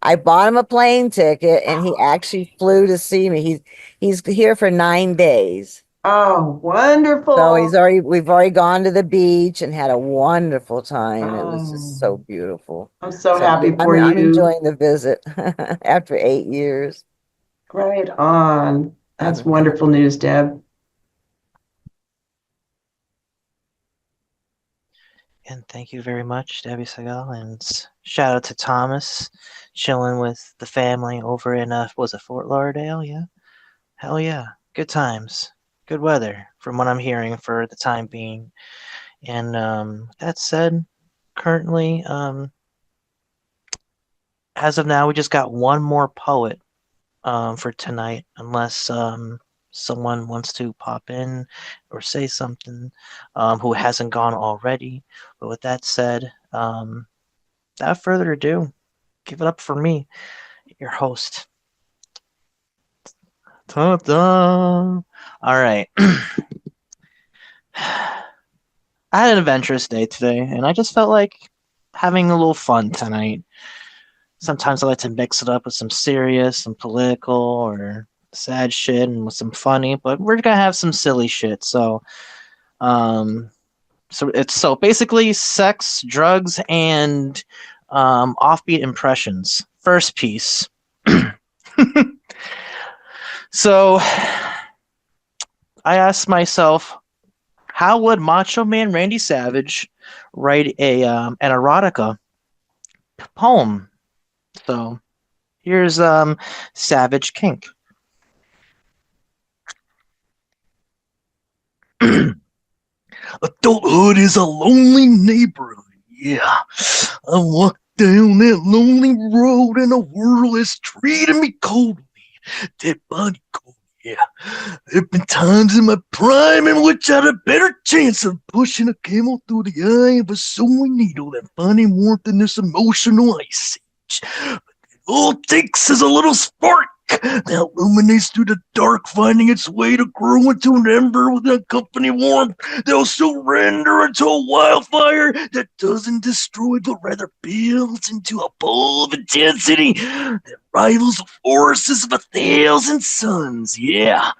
I bought him a plane ticket, and he actually flew to see me. He's here for 9 days. Oh, wonderful! So we've already gone to the beach and had a wonderful time. It was just so beautiful. I'm so happy for you. I'm enjoying the visit after 8 years. Right on. That's wonderful news, Deb. And thank you very much, Debbie Segal. And shout out to Thomas, chilling with the family over in, was it Fort Lauderdale? Yeah. Hell yeah. Good times. Good weather, from what I'm hearing for the time being. And that said, currently, as of now, we just got one more poet for tonight, unless someone wants to pop in or say something who hasn't gone already. But with that said, without further ado, Give it up for me, your host. Ta-da! All right. I had an adventurous day today, and I just felt like having a little fun tonight. Sometimes I like to mix it up with some serious, some political, or sad shit, and with some funny. But we're gonna have some silly shit. Um, so basically sex, drugs, and offbeat impressions. First piece. So I asked myself, how would Macho Man Randy Savage write an erotica poem? So here's Savage Kink. Adulthood is a lonely neighborhood. Yeah, I walk down that lonely road and the world has treated me coldly. Dead body cold. Yeah, there have been times in my prime in which I had a better chance of pushing a camel through the eye of a sewing needle than finding warmth in this emotional ice age. All it takes is a little spark that illuminates through the dark, finding its way to grow into an ember with accompanying warmth that'll surrender into a wildfire that doesn't destroy but rather builds into a ball of intensity that rivals the forces of 1,000 suns. Yeah,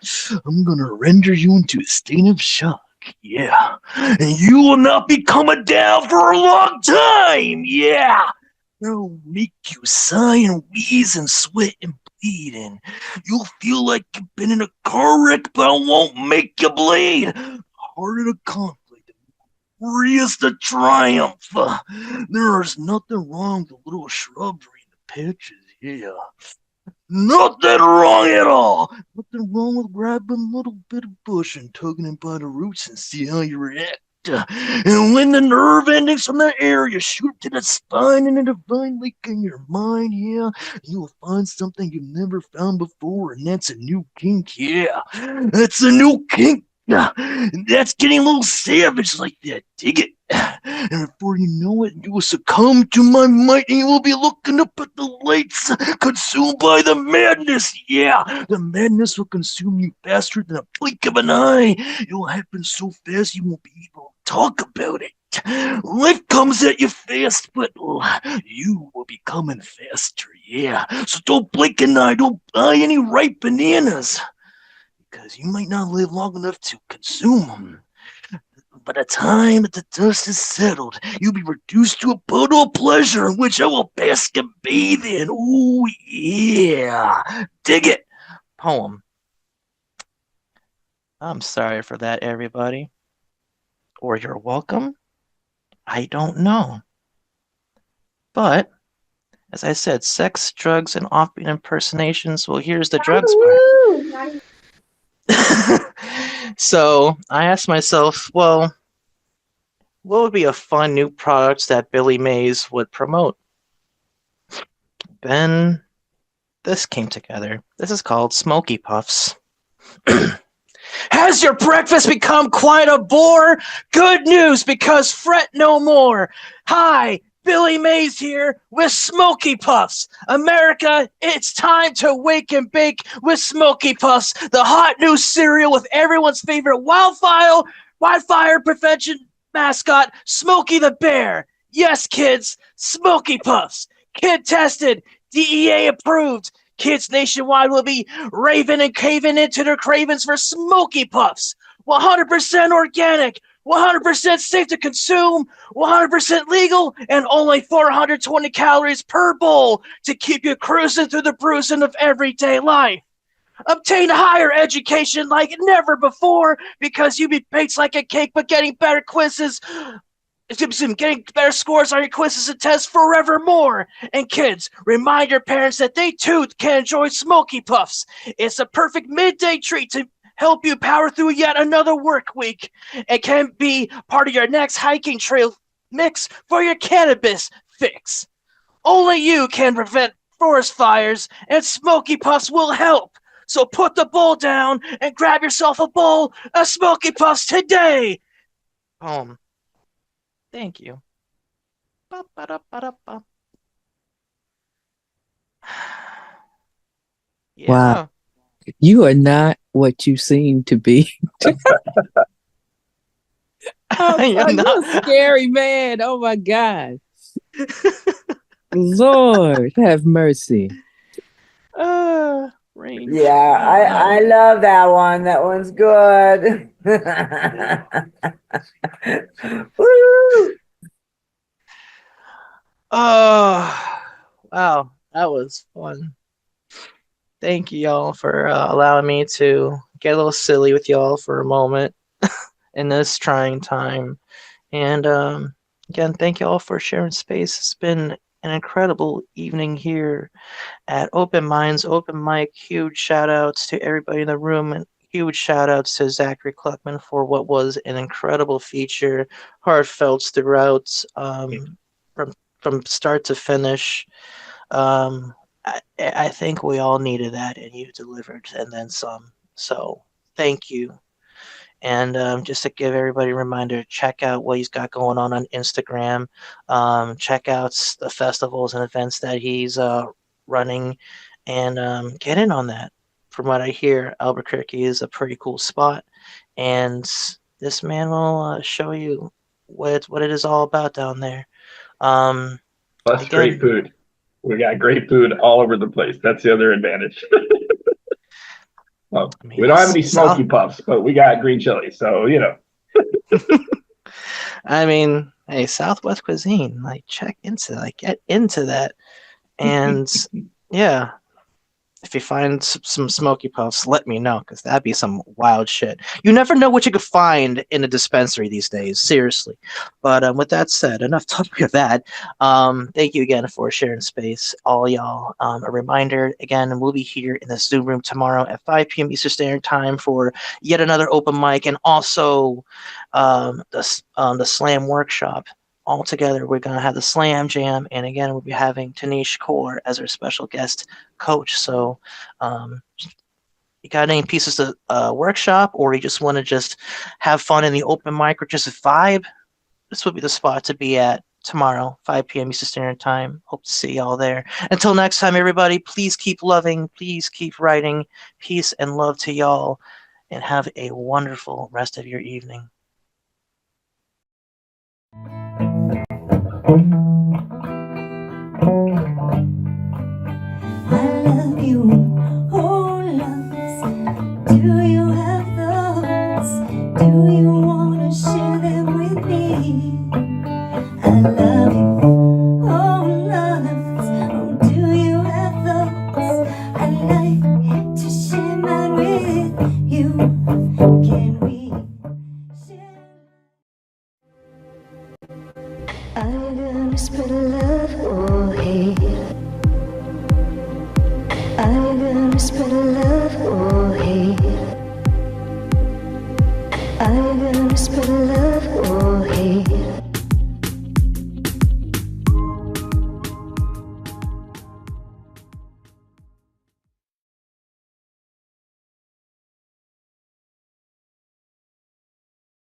I'm gonna render you into a state of shock. Yeah, and you will not be coming down for a long time. Yeah. It'll make you sigh and wheeze and sweat and bleed, and you'll feel like you've been in a car wreck, but it won't make you bleed. Heart of the conflict, glorious the triumph. There's nothing wrong with a little shrubbery in the pitches, yeah. Nothing wrong at all. Nothing wrong with grabbing a little bit of bush and tugging it by the roots and see how you react. And when the nerve endings from that area shoot to the spine and a divine lake in your mind, yeah, you'll find something you've never found before, and that's a new kink, yeah. That's a new kink. That's getting a little savage like that. Dig it. And before you know it, you will succumb to my might and you will be looking up at the lights, consumed by the madness. Yeah, the madness will consume you faster than a blink of an eye. It will happen so fast you won't be able to talk about it. Life comes at you fast, but you will be coming faster. Yeah, so don't blink an eye. Don't buy any ripe bananas, because you might not live long enough to consume them. By the time that the dust is settled, you'll be reduced to a puddle of pleasure in which I will bask and bathe in. Ooh, yeah. Dig it. Poem. I'm sorry for that, everybody. Or you're welcome. I don't know. But, as I said, sex, drugs, and offbeat impersonations. Well, here's the drugs part. So I asked myself, well, what would be a fun new product that Billy Mays would promote? Then this came together. This is called Smoky Puffs. Has your breakfast become quite a bore? Good news, because fret no more. Hi, Billy Mays here with Smoky Puffs. America, it's time to wake and bake with Smoky Puffs, the hot new cereal with everyone's favorite wildfire prevention mascot, Smokey the Bear. Yes, kids, Smoky Puffs. Kid tested, DEA approved. Kids nationwide will be raving and caving into their cravings for Smoky Puffs. 100% organic, 100% safe to consume, 100% legal, and only 420 calories per bowl to keep you cruising through the bruising of everyday life. Obtain higher education like never before because you be baked like a cake but getting better quizzes. Getting better scores on your quizzes and tests forevermore. And kids, remind your parents that they too can enjoy Smoky Puffs. It's a perfect midday treat to help you power through yet another work week. It can be part of your next hiking trail mix for your cannabis fix. Only you can prevent forest fires, and Smoky Puffs will help. So put the bowl down and grab yourself a bowl of Smoky Puffs today. Poem. Thank you. Ba-ba-da-ba-da-ba. Wow. You are not what you seem to be. You're a scary man. Oh my God. Lord, have mercy. Range. Yeah, I love that one. That one's good. Woo! Oh, wow. That was fun. Thank you, y'all, for allowing me to get a little silly with y'all for a moment in this trying time. And again, thank you all for sharing space. It's been an incredible evening here at Open Minds, Open Mic. Huge shout outs to everybody in the room, and huge shout outs to Zachary Kluckman for what was an incredible feature, heartfelt throughout, from start to finish. I think we all needed that, and you delivered, and then some. So thank you. And just to give everybody a reminder, check out what he's got going on Instagram. Check out the festivals and events that he's running, and get in on that. From what I hear, Albuquerque is a pretty cool spot, and this man will show you what it is all about down there. Plus, great food. We got great food all over the place. That's the other advantage. Well, we don't have any smoky puffs, but we got green chili, so you know. I mean, hey, Southwest cuisine, like get into that, and yeah. If you find some smoky puffs, let me know, because that'd be some wild shit. You never know what you could find in a dispensary these days, seriously. But with that said, enough talking of that. Thank you again for sharing space, all y'all. A reminder, again, we'll be here in the Zoom room tomorrow at 5 p.m. Eastern Standard Time for yet another open mic, and also the Slam Workshop. All together, we're going to have the Slam Jam, and again, we'll be having Tanish Kaur as our special guest coach. So, you got any pieces to workshop, or you just want to just have fun in the open mic or just vibe? This would be the spot to be at tomorrow, 5 p.m. Eastern Standard Time. Hope to see y'all there. Until next time, everybody, please keep loving, please keep writing. Peace and love to y'all, and have a wonderful rest of your evening. I love you, oh loves. Do you have thoughts? Do you wanna share them with me? I love you, oh loves. Oh, do you have thoughts? I'd like to share mine with you. Can we share? Are you gonna spread love or hate? Are you gonna spread love or hate? Are you gonna spread love or hate?